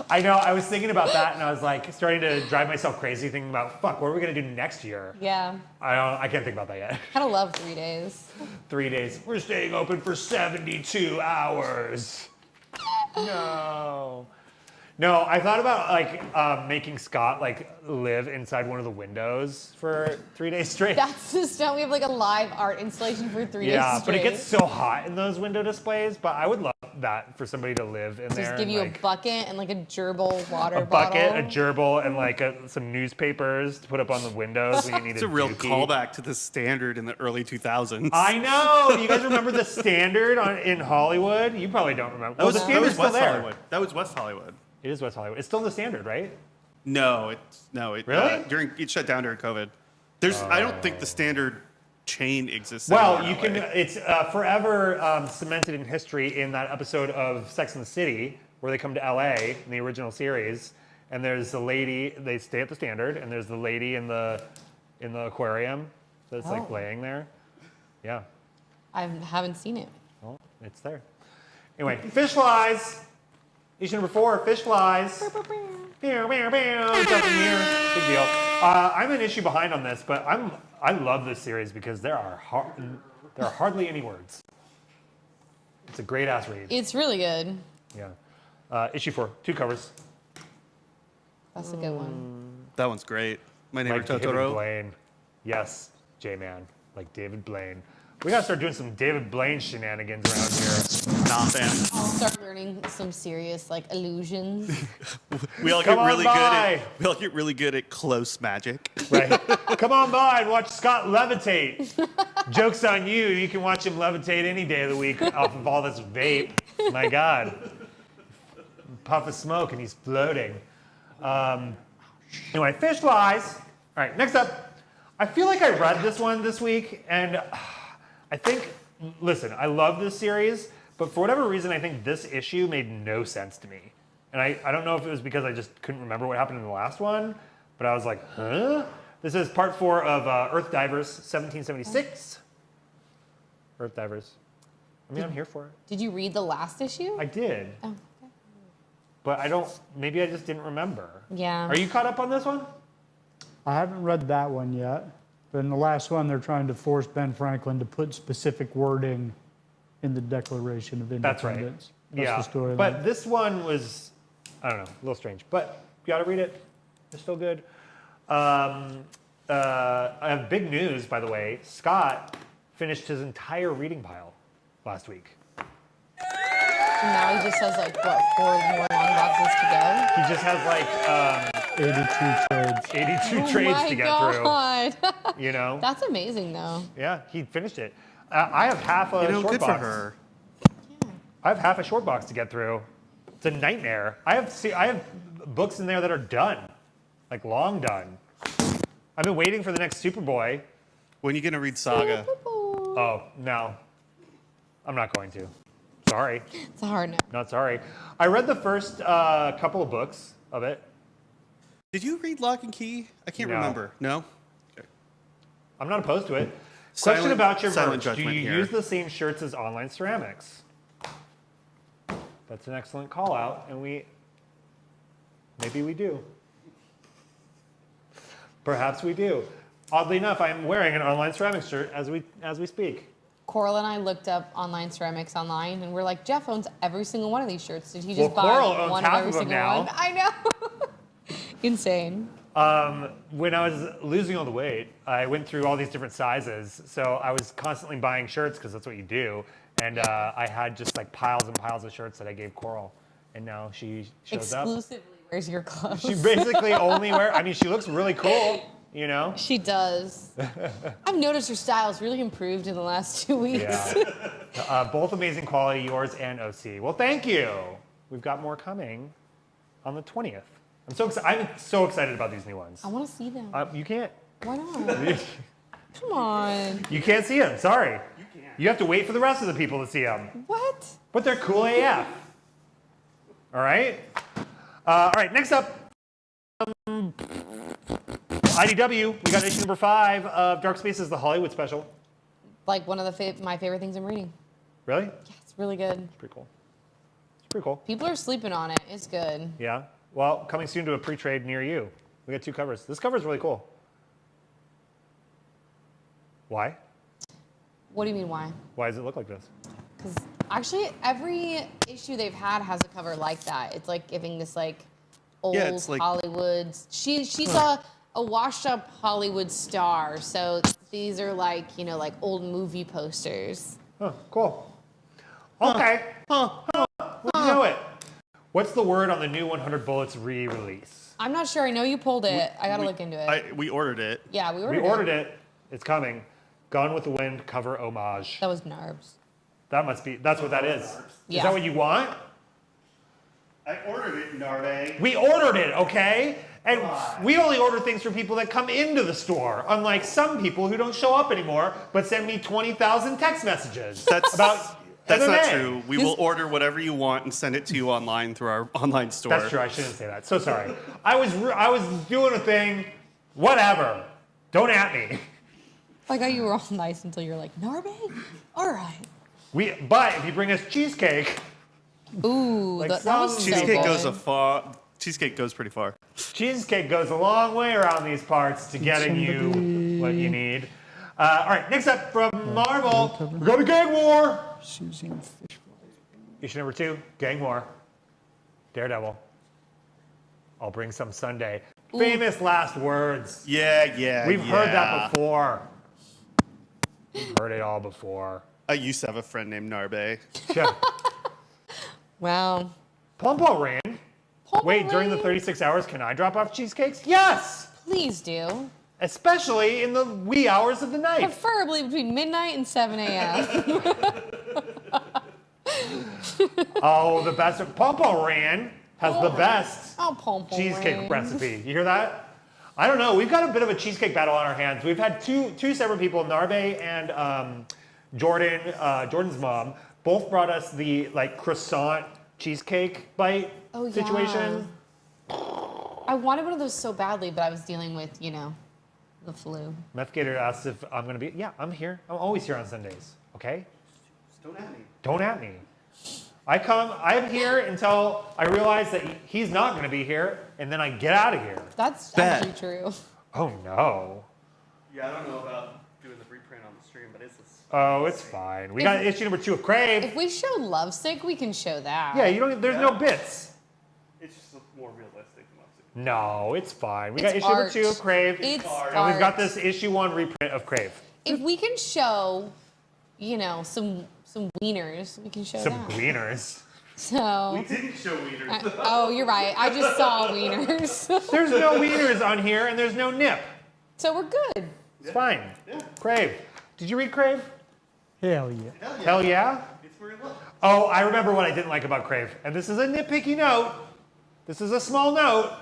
I know. I was thinking about that, and I was like starting to drive myself crazy, thinking about, fuck, what are we gonna do next year? Yeah, I can't think about that yet. kind of love 3 days. 3 days. We're staying open for 72 hours. No. No, I thought about like making Scott like live inside one of the windows for 3 days straight. That's just we have like a live art installation for 3 days Yeah, but straight. it gets so hot in those window displays. But I would love that for somebody to live in there. Just give and, you like, a bucket and like a gerbil water a bucket, bottle. a gerbil, and like some newspapers to put up on the windows when you need It's a real dookie. callback to the Standard in the early 2000s. I know. You guys remember the Standard in Hollywood? You probably don't remember. that was, the that Standard's was still West there. Hollywood. That was West Hollywood. It is West Hollywood. It's still the Standard, right? No, Really? it shut down during COVID. I don't think the Standard chain exists. Well, anymore you in can. LA. It's forever cemented in history in that episode of Sex and the City where they come to LA in the original series, and there's the lady. They stay at the Standard, and there's the lady in the aquarium that's like Oh. laying there. Yeah. I haven't seen it. Well, it's there. Anyway, fish flies. Issue number 4, fish flies. Big deal. I'm an issue behind on this, but I love this series because there are hardly any words. It's a great ass read. It's really good. Yeah. Issue 4, 2 covers. That's a good one. That one's great. My neighbor Like David Totoro. Blaine. Yes, J-Man. Like David Blaine. We gotta start doing some David Blaine shenanigans around here. Not fan. I'll start learning some serious like illusions. We all Come get on really by. good at close magic. Right. Come on by and watch Scott levitate. Joke's on you. You can watch him levitate any day of the week off of all this vape. My God. puff of smoke and he's floating. Anyway, fish flies. All right, next up. I feel like I read this one this week, and I think, listen, I love this series, but for whatever reason, I think this issue made no sense to me. And I don't know if it was because I just couldn't remember what happened in the last one, but I was like, huh? This is part 4 of Earth Divers, 1776. Earth Divers. I mean, I'm here for it. Did you read the last issue? I did. Oh, okay. But I don't, maybe I just didn't remember. Yeah. Are you caught up on this one? I haven't read that one yet. But in the last one, they're trying to force Ben Franklin to put specific wording in the Declaration of That's right. Independence. That's Yeah. the story. But this one was, I don't know, a little strange. But you got to read it. It's still good. I have big news, by the way. Scott finished his entire reading pile last week. And now he just has like, what, 4 more long boxes to go? He just has like 82 trades. 82 trades to get God. through. You know? That's amazing, though. Yeah, he finished it. I have half a short good box. for her. Yeah. I have half a short box to get through. It's a nightmare. I have books in there that are done, like long done. I've been waiting for the next Superboy. When are you going to read Saga? Oh, no. I'm not going to. Sorry. It's a hard no. Not sorry. I read the first couple of books of it. Did you read Lock and Key? I can't No. remember. No? Okay. I'm not opposed to it. Question about your silent merch. Do judgment you here. use the same shirts as Online Ceramics? That's an excellent call out, and maybe we do. Perhaps we do. Oddly enough, I'm wearing an Online Ceramics shirt as we speak. Coral and I looked up Online Ceramics online, and we're like, Jeff owns every single one of these shirts. Did he just Well, buy Coral owns one half of every of them single now. one? I know. Insane. When I was losing all the weight, I went through all these different sizes. So I was constantly buying shirts because that's what you do. And I had just like piles and piles of shirts that I gave Coral. And now she shows up. Exclusively wears your clothes. She basically only wears, I mean, she looks really cool, you know? She does. I've noticed her style's really improved in the last 2 weeks. Yeah. Both amazing quality, yours and OC. Well, thank you. We've got more coming on the 20th. I'm so excited about these new ones. I want to see them. You can't. Why not? Come on. You can't see them. Sorry. You have to wait for the rest of the people to see them. What? But they're cool AF. All right. All right. Next up, IDW. We got issue number 5 of Dark Spaces, the Hollywood special. Like one of my favorite things I'm reading. Really? Yeah, it's really good. It's pretty cool. It's pretty cool. People are sleeping on it. It's good. Yeah. Well, coming soon to a pre-trade near you. We got 2 covers. This cover is really cool. Why? What do you mean, why? Why does it look like this? Because actually, every issue they've had has a cover like that. It's like giving this like old it's like- Hollywood. She's a washed-up Hollywood star. So these are like like old movie posters. Oh, cool. Okay. Well, you know it. What's the word on the new 100 Bullets re-release? I'm not sure. I know you pulled it. I gotta look into it. We ordered it. Yeah, we We ordered ordered it. It's coming. Gone with the Wind cover homage. That was Narbs. That must be. That's what that is. Is Yeah. that what you want? I ordered it, Narve. We ordered it, okay? And we only order things for people that come into the store, unlike some people who don't show up anymore but send me 20,000 text messages about That's MMA. not true. We will order whatever you want and send it to you online through our online store. That's true. I shouldn't say that. So sorry. I was doing a thing. Whatever. Don't at me. I thought you were all nice until you're like, Narbe? All right. But if you bring us cheesecake, Ooh, Like that was some so Cheesecake good. Cheesecake goes pretty far. cheesecake goes a long way around these parts to getting you what you need. All right, next up from Marvel, we got a Gang War. Susan Fish. Issue number 2, Gang War. Daredevil. I'll bring some Sunday. Famous last words. Yeah. We've heard that before. We've heard it all before. I used to have a friend named Narbe. Yeah. Wow. Plumpo ran. Wait, during the 36 hours, can I drop off cheesecakes? Yes! Please do. Especially in the wee hours of the night. Preferably between midnight and 7 a.m. Oh, the best. Plumpo ran has the best Oh, pom pom cheesecake rings. recipe. You hear that? I don't know. We've got a bit of a cheesecake battle on our hands. We've had two separate people, Narbe and Jordan's mom, both brought us the like croissant cheesecake bite Oh, yeah. situation. I wanted one of those so badly, but I was dealing with, the flu. Meth Gator asks if I'm gonna be. Yeah, I'm here. I'm always here on Sundays. Okay. Don't at me. Don't at me. I'm here until I realize that he's not going to be here, and then I get out of here. That's Bet. actually true. Oh no. Yeah, I don't know about doing the reprint on the stream, but it's Oh, it's fine. We got issue number 2 of Crave. If we show Lovesick, we can show that. Yeah, you don't. There's no bits. it's just more realistic. No, it's fine. We It's got issue number art. 2 of Crave, It's and we've got art. this issue 1 reprint of Crave. If we can show, some wieners, we can show Some that. gwieners. So. Didn't show wieners. Oh, you're right. I just saw wieners. There's no wieners on here, and there's no nip. So we're good. It's fine. Crave. Did you read Crave? Hell yeah. Hell yeah. It's where it looks. Oh, I remember what I didn't like about Crave. And this is a nitpicky note. This is a small note.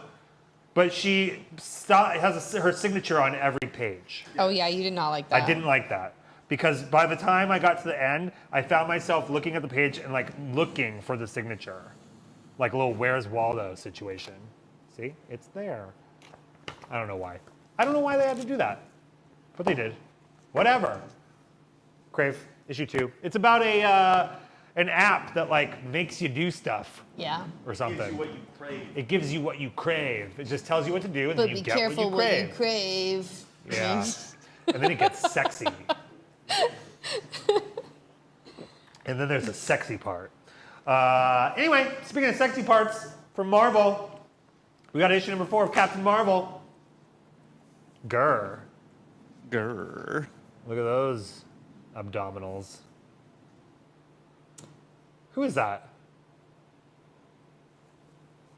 But she has her signature on every page. Oh, yeah, you did not like that. I didn't like that. Because by the time I got to the end, I found myself looking at the page and like looking for the signature. Like a little Where's Waldo situation. See? It's there. I don't know why. I don't know why they had to do that. But they did. Whatever. Crave, issue 2. It's about an app that like makes you do stuff Yeah. or something. What you crave. It gives you what you crave. It just tells you what to do and But then you be get careful what you what crave. you crave. Yeah. And then it gets sexy. And then there's a sexy part. Anyway, speaking of sexy parts from Marvel, we got issue number 4 of Captain Marvel. Grr. Grr. Look at those abdominals. Who is that?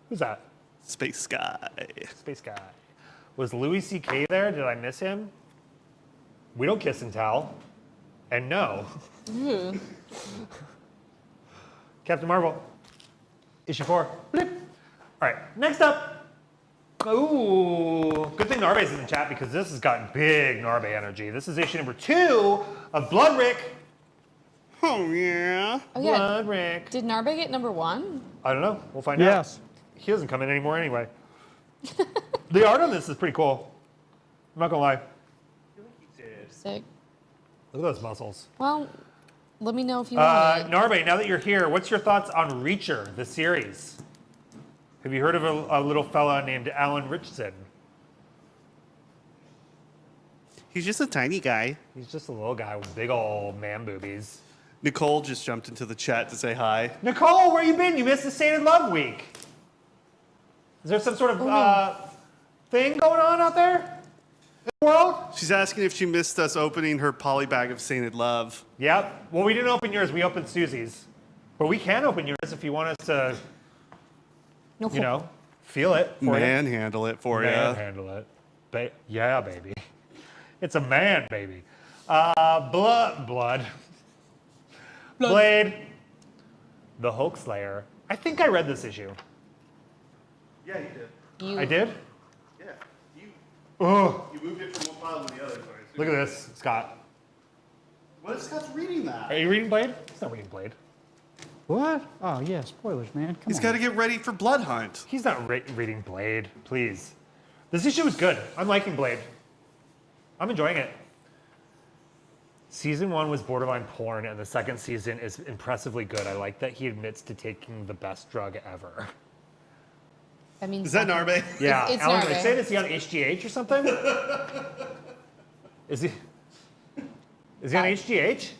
Who's that? Space guy. Space guy. Was Louis C.K. there? Did I miss him? We don't kiss and tell. And no. Captain Marvel. Issue 4. Blip. All right, next up. Ooh, good thing Narbe's in the chat because this has gotten big Narbe energy. This is issue number 2 of Blood Rick. Oh yeah. Oh, yeah. Blood Rick. Did Narbe get number 1? I don't know. We'll find out. Yes. He doesn't come in anymore anyway. The art on this is pretty cool. I'm not gonna lie. Sick. Look at those muscles. Well, let me know if you want it. Narbe, now that you're here, what's your thoughts on Reacher, the series? Have you heard of a little fella named Alan Richardson? He's just a tiny guy. He's just a little guy with big old man boobies. Nicole just jumped into the chat to say hi. Nicole, where you been? You missed the Sated Love Week. Is there some sort of thing going on out there in the world? She's asking if she missed us opening her poly bag of Sainted Love. Yep. Well, we didn't open yours. We opened Susie's. But we can open yours if you want us to, you know, feel it for you. Manhandle it for you. Manhandle it. Yeah, baby. It's a man, baby. Blood. Blade. The Hulk Slayer. I think I read this issue. Yeah, you did. You, I did? Yeah. Oh, You moved it from one pile to the other. Sorry. look at this, Scott. What if Scott's reading that? Are you reading Blade? He's not reading Blade. What? Oh, yeah, spoilers, man. Come He's on. got to get ready for Blood Hunt. He's not reading Blade, please. This issue is good. I'm liking Blade. I'm enjoying it. Season 1 was borderline porn, and the second season is impressively good. I like that he admits to taking the best drug ever. I mean, Is that Narbe? Yeah, It's Alan, Narbe. I said, is he on HGH or something? Is he on HGH?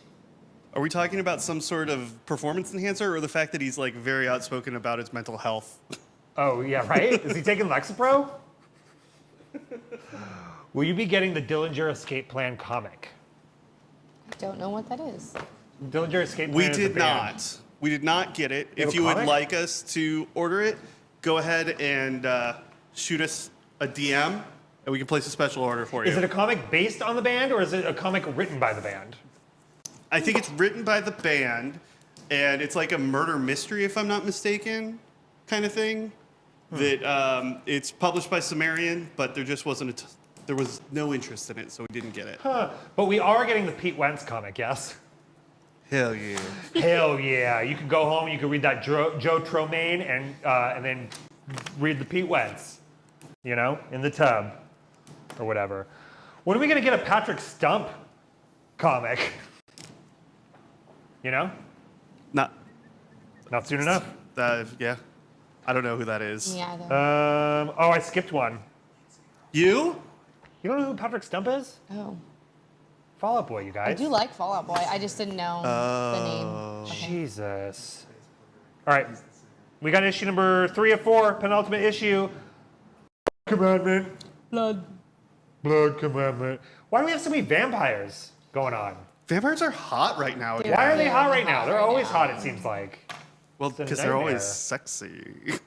Are we talking about some sort of performance enhancer or the fact that he's like very outspoken about his mental health? Oh, yeah, right? Is he taking Lexapro? Will you be getting the Dillinger Escape Plan comic? I don't know what that is. Dillinger Escape Plan We is a did band. not. We did not get it. You have If a you would comic? like us to order it, go ahead and shoot us a DM, and we can place a special order for you. Is it a comic based on the band, or is it a comic written by the band? I think it's written by the band, and it's like a murder mystery, if I'm not mistaken. kind of thing. That it's published by Sumerian, but there just wasn't there was no interest in it, so we didn't get it. Huh. But we are getting the Pete Wentz comic, yes? Hell yeah. Hell yeah. You can go home, you can read that Joe Tromaine and then read the Pete Wentz, you know, in the tub or whatever. When are we going to get a Patrick Stump comic? You know? Not Not soon enough. yeah. I don't know who that is. Yeah, I don't. Oh, I skipped one. You? You don't know who Patrick Stump is? Oh. Fall Out Boy, you guys. I do like Fall Out Boy. I just didn't know the name. Okay. Jesus. All right. We got issue number 3 of 4, penultimate issue. Commandment. Blood. Blood commandment. Why do we have so many vampires going on? Vampires are hot right now. Dude. Again. Why are they Yeah, hot they're right now? hot They're right always now. hot, it seems like. Well, It's a because they're always nightmare. sexy.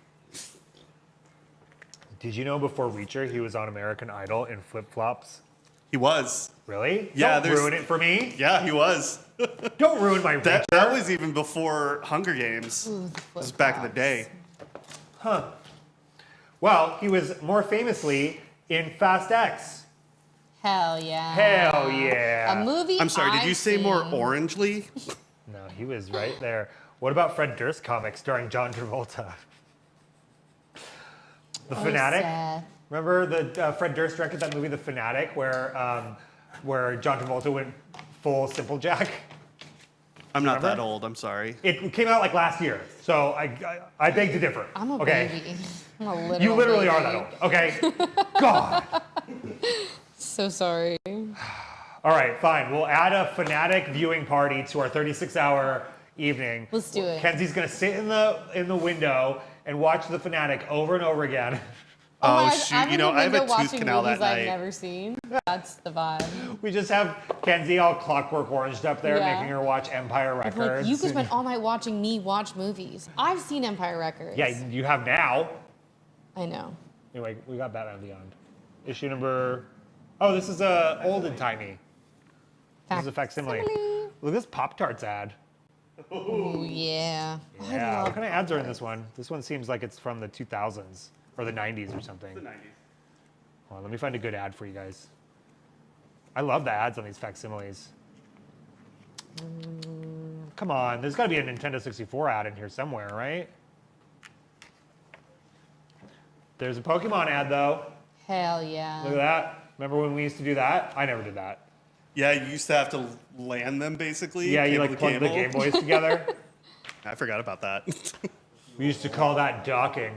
Did you know before Reacher he was on American Idol in flip-flops? He was. Really? Yeah, Don't there's- ruin it for me. Yeah, he was. Don't ruin my That Reacher. was even before Hunger Games. Ooh, the This was back in the day. Well, he was more famously in Fast X. Hell yeah. Hell yeah. A movie. I'm sorry, did you I've say more seen. orangely? No, he was right there. What about Fred Durst comics starring John Travolta? The Oh, Fanatic. Seth. Remember the Fred Durst directed that movie, The Fanatic, where John Travolta went full Simple Jack? I'm not Remember? that old, I'm sorry. It came out like last year, so I beg to differ. I'm a okay? baby. I'm a literal You literally baby. are that old, okay? God. So sorry. All right, fine. We'll add a Fanatic viewing party to our 36-hour evening. Let's do it. Kenzie's gonna sit in the window and watch The Fanatic over and over again. Oh, my Oh, gosh, shoot, I'm you in know, the I have a window tooth watching canal movies that I've night. never seen. That's the vibe. We just have Kenzie all Clockwork Oranged up there, Yeah. making her watch Empire Like, Records. you could spend all night watching me watch movies. I've seen Empire Records. Yeah, you have now. I know. Anyway, we got Batman Beyond. Issue number. Oh, this is old and timey. This is a facsimile. Look at this Pop-Tarts ad. Ooh, yeah. Yeah. I What love kind of ads are in this one? This one seems like it's from the 2000s or the 90s or something. The 90s. Hold on, let me find a good ad for you guys. I love the ads on these facsimiles. Come on, there's got to be a Nintendo 64 ad in here somewhere, right? There's a Pokemon ad though. Hell yeah. Look at that. Remember when we used to do that? I never did that. Yeah, you used to have to land them basically. Yeah, you cable like to plug the cable. Game Boys together. I forgot about that. We used to call that docking.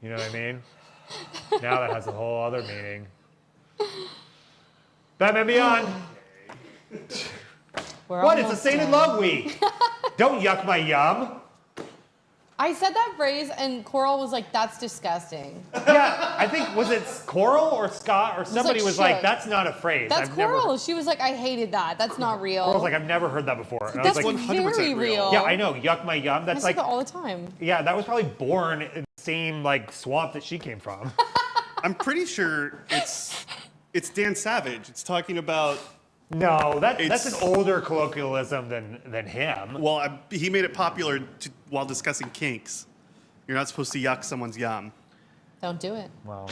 You know what I mean? Now that has a whole other meaning. Batman Beyond. We're What? It's a almost Sainted done. Love week. Don't yuck my yum. I said that phrase and Coral was like, that's disgusting. Yeah, I think, was it Coral or Scott or somebody like, was like, shook. that's not a phrase. That's I've Coral. Never, She was like, I hated that. That's not real. Coral was like, I've never heard that before. And that's I was like, 100% very real. real. yeah, I know, yuck my yum. I That's say like, that all the time. yeah, that was probably born in the same like swamp that she came from. I'm pretty sure it's Dan Savage. It's talking about, No, that's It's- an older colloquialism than him. well, he made it popular while discussing kinks. You're not supposed to yuck someone's yum. Don't do it. Well,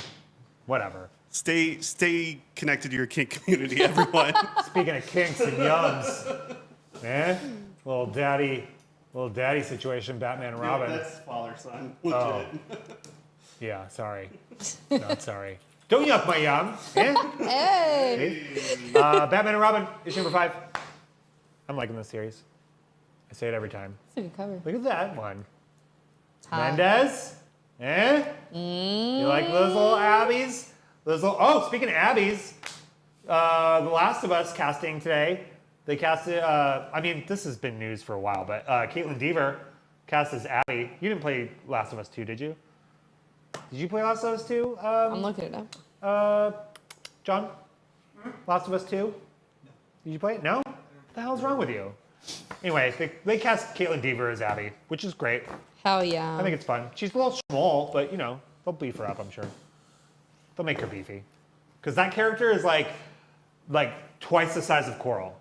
whatever. Stay connected to your kink community, everyone. Speaking of kinks and yums, little daddy situation, Batman and Robin. That's father son. Oh. Yeah, sorry. Not sorry. Don't yuck my yum. Hey. Batman and Robin, issue number 5. I'm liking this series. I say it every time. That's a good cover. Look at that one. Hot. Mendez? You like those little Abbies? Oh, speaking of Abbies, The Last of Us casting today. They casted, I mean, this has been news for a while, but Caitlin Dever cast as Abby. You didn't play Last of Us 2, did you? Did you play Last of Us 2? I'm looking it up. John? Last of Us 2? Did you play it? No? What the hell's wrong with you? Anyway, they cast Caitlin Dever as Abby, which is great. Hell yeah. I think it's fun. She's a little small, but you know, they'll beef her up, I'm sure. They'll make her beefy. Because that character is like twice the size of Coral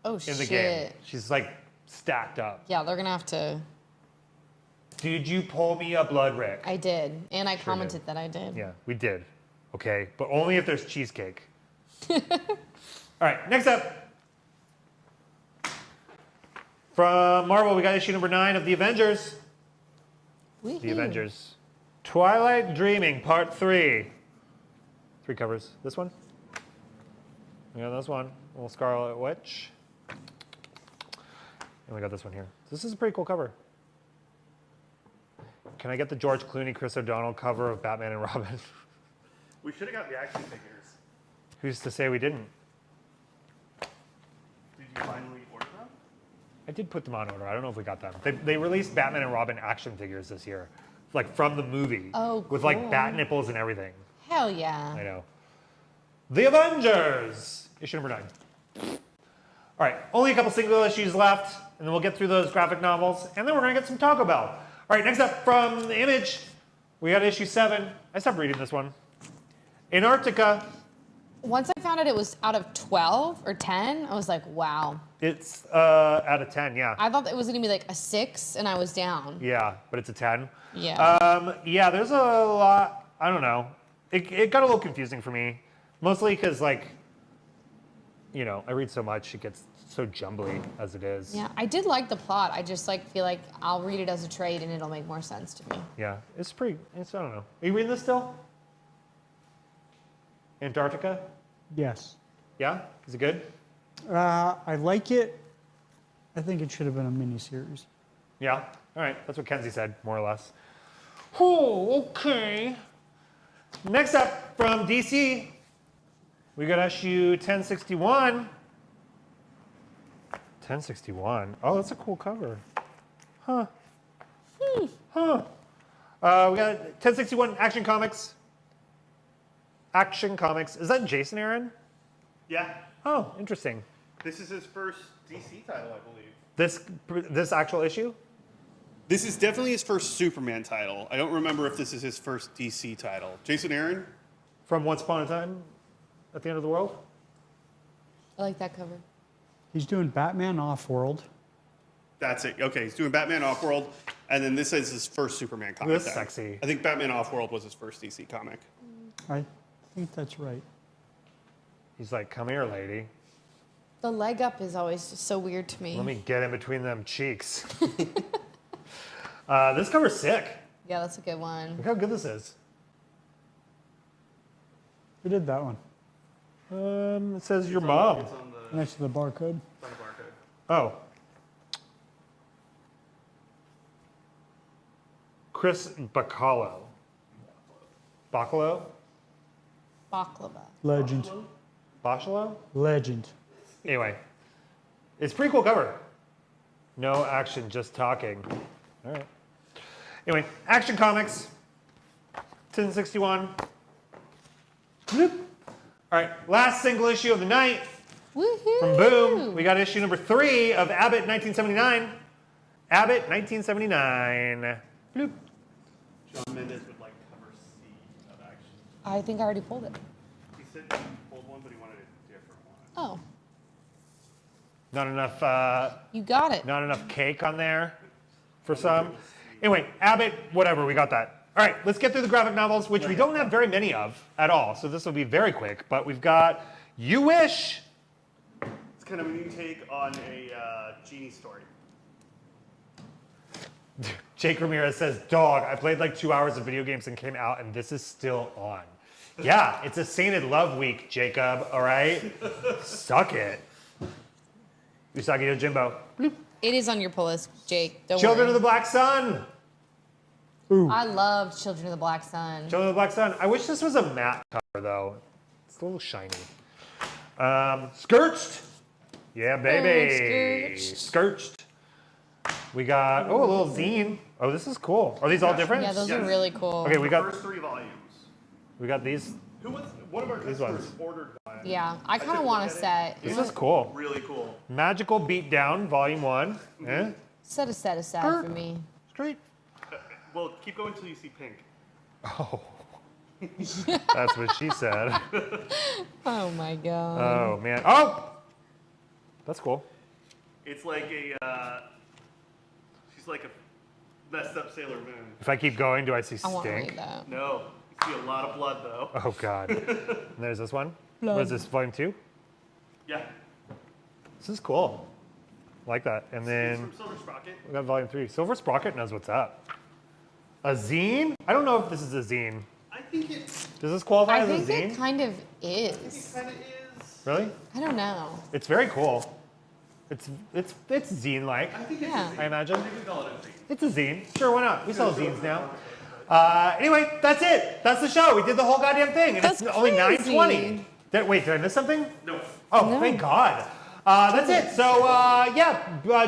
oh, in shit. the game. She's like stacked up. Yeah, they're going to have to Did you pull me a blood, Rick? I did, and I Sure commented did. that I did. Yeah, we did. Okay, but only if there's cheesecake. All right, next up. From Marvel, we got issue number 9 of The Avengers. Woohoo. The Avengers. Twilight Dreaming, Part 3. 3 covers. This one. We got this one. Little Scarlet Witch. And we got this one here. This is a pretty cool cover. Can I get the George Clooney, Chris O'Donnell cover of Batman and Robin? We should have got the action figures. Who's to say we didn't? Did you finally order them? I did put them on order. I don't know if we got them. They released Batman and Robin action figures this year, like from the movie. Oh, with like cool. bat nipples and everything. Hell yeah. I know. The Avengers, issue number 9. All right, only a couple single issues left, and then we'll get through those graphic novels, and then we're gonna get some Taco Bell. All right, next up from the Image, we got issue 7. I stopped reading this one. Antarctica. Once I found out it was out of 12 or 10, I was like, wow. It's out of 10, yeah. I thought it was gonna be like a 6, and I was down. Yeah, but it's a 10. Yeah. Yeah, there's a lot, I don't know. It got a little confusing for me, mostly because, like, you know, I read so much, it gets so jumbly as it is. Yeah, I did like the plot. I just like feel like I'll read it as a trade and it'll make more sense to me. Yeah, I don't know. Are you reading this still? Antarctica? Yes. Yeah? Is it good? I like it. I think it should have been a miniseries. Yeah? All right, that's what Kenzie said, more or less. Oh, okay. Next up from DC, we got issue 1061. 1061. Oh, that's a cool cover. Huh. Huh. We got 1061 Action Comics. Action Comics. Is that Jason Aaron? Yeah. Oh, interesting. This is his first DC title, I believe. This actual issue? This is definitely his first Superman title. I don't remember if this is his first DC title. Jason Aaron? From Once Upon a Time at the End of the World? I like that cover. He's doing Batman Off-World. That's it. Okay, he's doing Batman Offworld, and then this is his first Superman comic. That's then. sexy. I think Batman Offworld was his first DC comic. I think that's right. He's like, come here, lady. The leg up is always just so weird to me. Let me get in between them cheeks. This cover's sick. Yeah, that's a good one. Look how good this is. Who did that one? It says your mom. It's on the, Next to the barcode. it's on the barcode. Oh. Chris Bacalo. Bacalo? Baklava. Legend. Bacalo? Legend. Anyway, it's a pretty cool cover. No action, just talking. All right. Anyway, Action Comics, 1061. Bloop. All right, last single issue of the night Woohoo! from Boom. We got issue number 3 of Abbott 1979. Abbott 1979. Bloop. John Mendes would like cover C of action. I think I already pulled it. He said he pulled one, but he wanted a different one. Oh, Not enough. you got it. Not enough cake on there for some. Anyway, Abbott, whatever, we got that. All right, let's get through the graphic novels, which we don't have very many of at all. So this will be very quick. But we've got You Wish. It's kind of a new take on a genie story. Jake Ramirez says, dog, I played like 2 hours of video games and came out, and this is still on. Yeah, it's a Sainted Love week, Jacob, all right? Suck it. Usagi Yojimbo. Bloop. It is on your pull list, Jake. Don't Children worry. of the Black Sun. I love Children of the Black Sun. Children of the Black Sun. I wish this was a matte cover, though. It's a little shiny. Scorched. Yeah, baby. Scorched. We got, a little zine. Oh, this is cool. Are these all different? Yeah, those are Yes. really cool. Okay, we got First 3 volumes. these. One of our These customers ones. ordered one. Yeah, I kind took of a want look a at set. This is cool. Really cool. Magical Beatdown, Volume 1. Eh? Set a set aside for me. Straight. Well, keep going until you see pink. Oh. That's what she said. Oh my god. Oh, man. Oh! That's cool. It's like a, she's like a Messed up Sailor Moon. If I keep going, do I see I want to stink? read that. No, you see a lot of blood though. Oh God. And there's this one. What is this, volume 2? Yeah. This is cool. I like that. And It's then from Silver Sprocket. we got volume 3. Silver Sprocket knows what's up. A zine? I don't know if this is a zine. I think it Does this qualify I as a think zine? it kind of is. kind of is. Really? I don't know. It's very cool. It's zine-like, I think it's Yeah. I imagine. I think we call it a thing. It's a zine. Sure, why not? We sell zines now. Anyway, that's it. That's the show. We did the whole goddamn thing. And That's it's only crazy. 9:20. Wait, did I miss something? No. Oh, No. thank God. That's it. So,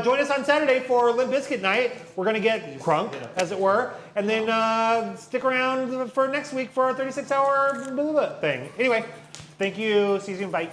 join us on Saturday for Limp Bizkit night. We're going to get crunk, as it were. And then stick around for next week for our 36-hour thing. Anyway, thank you. See you soon. Bye.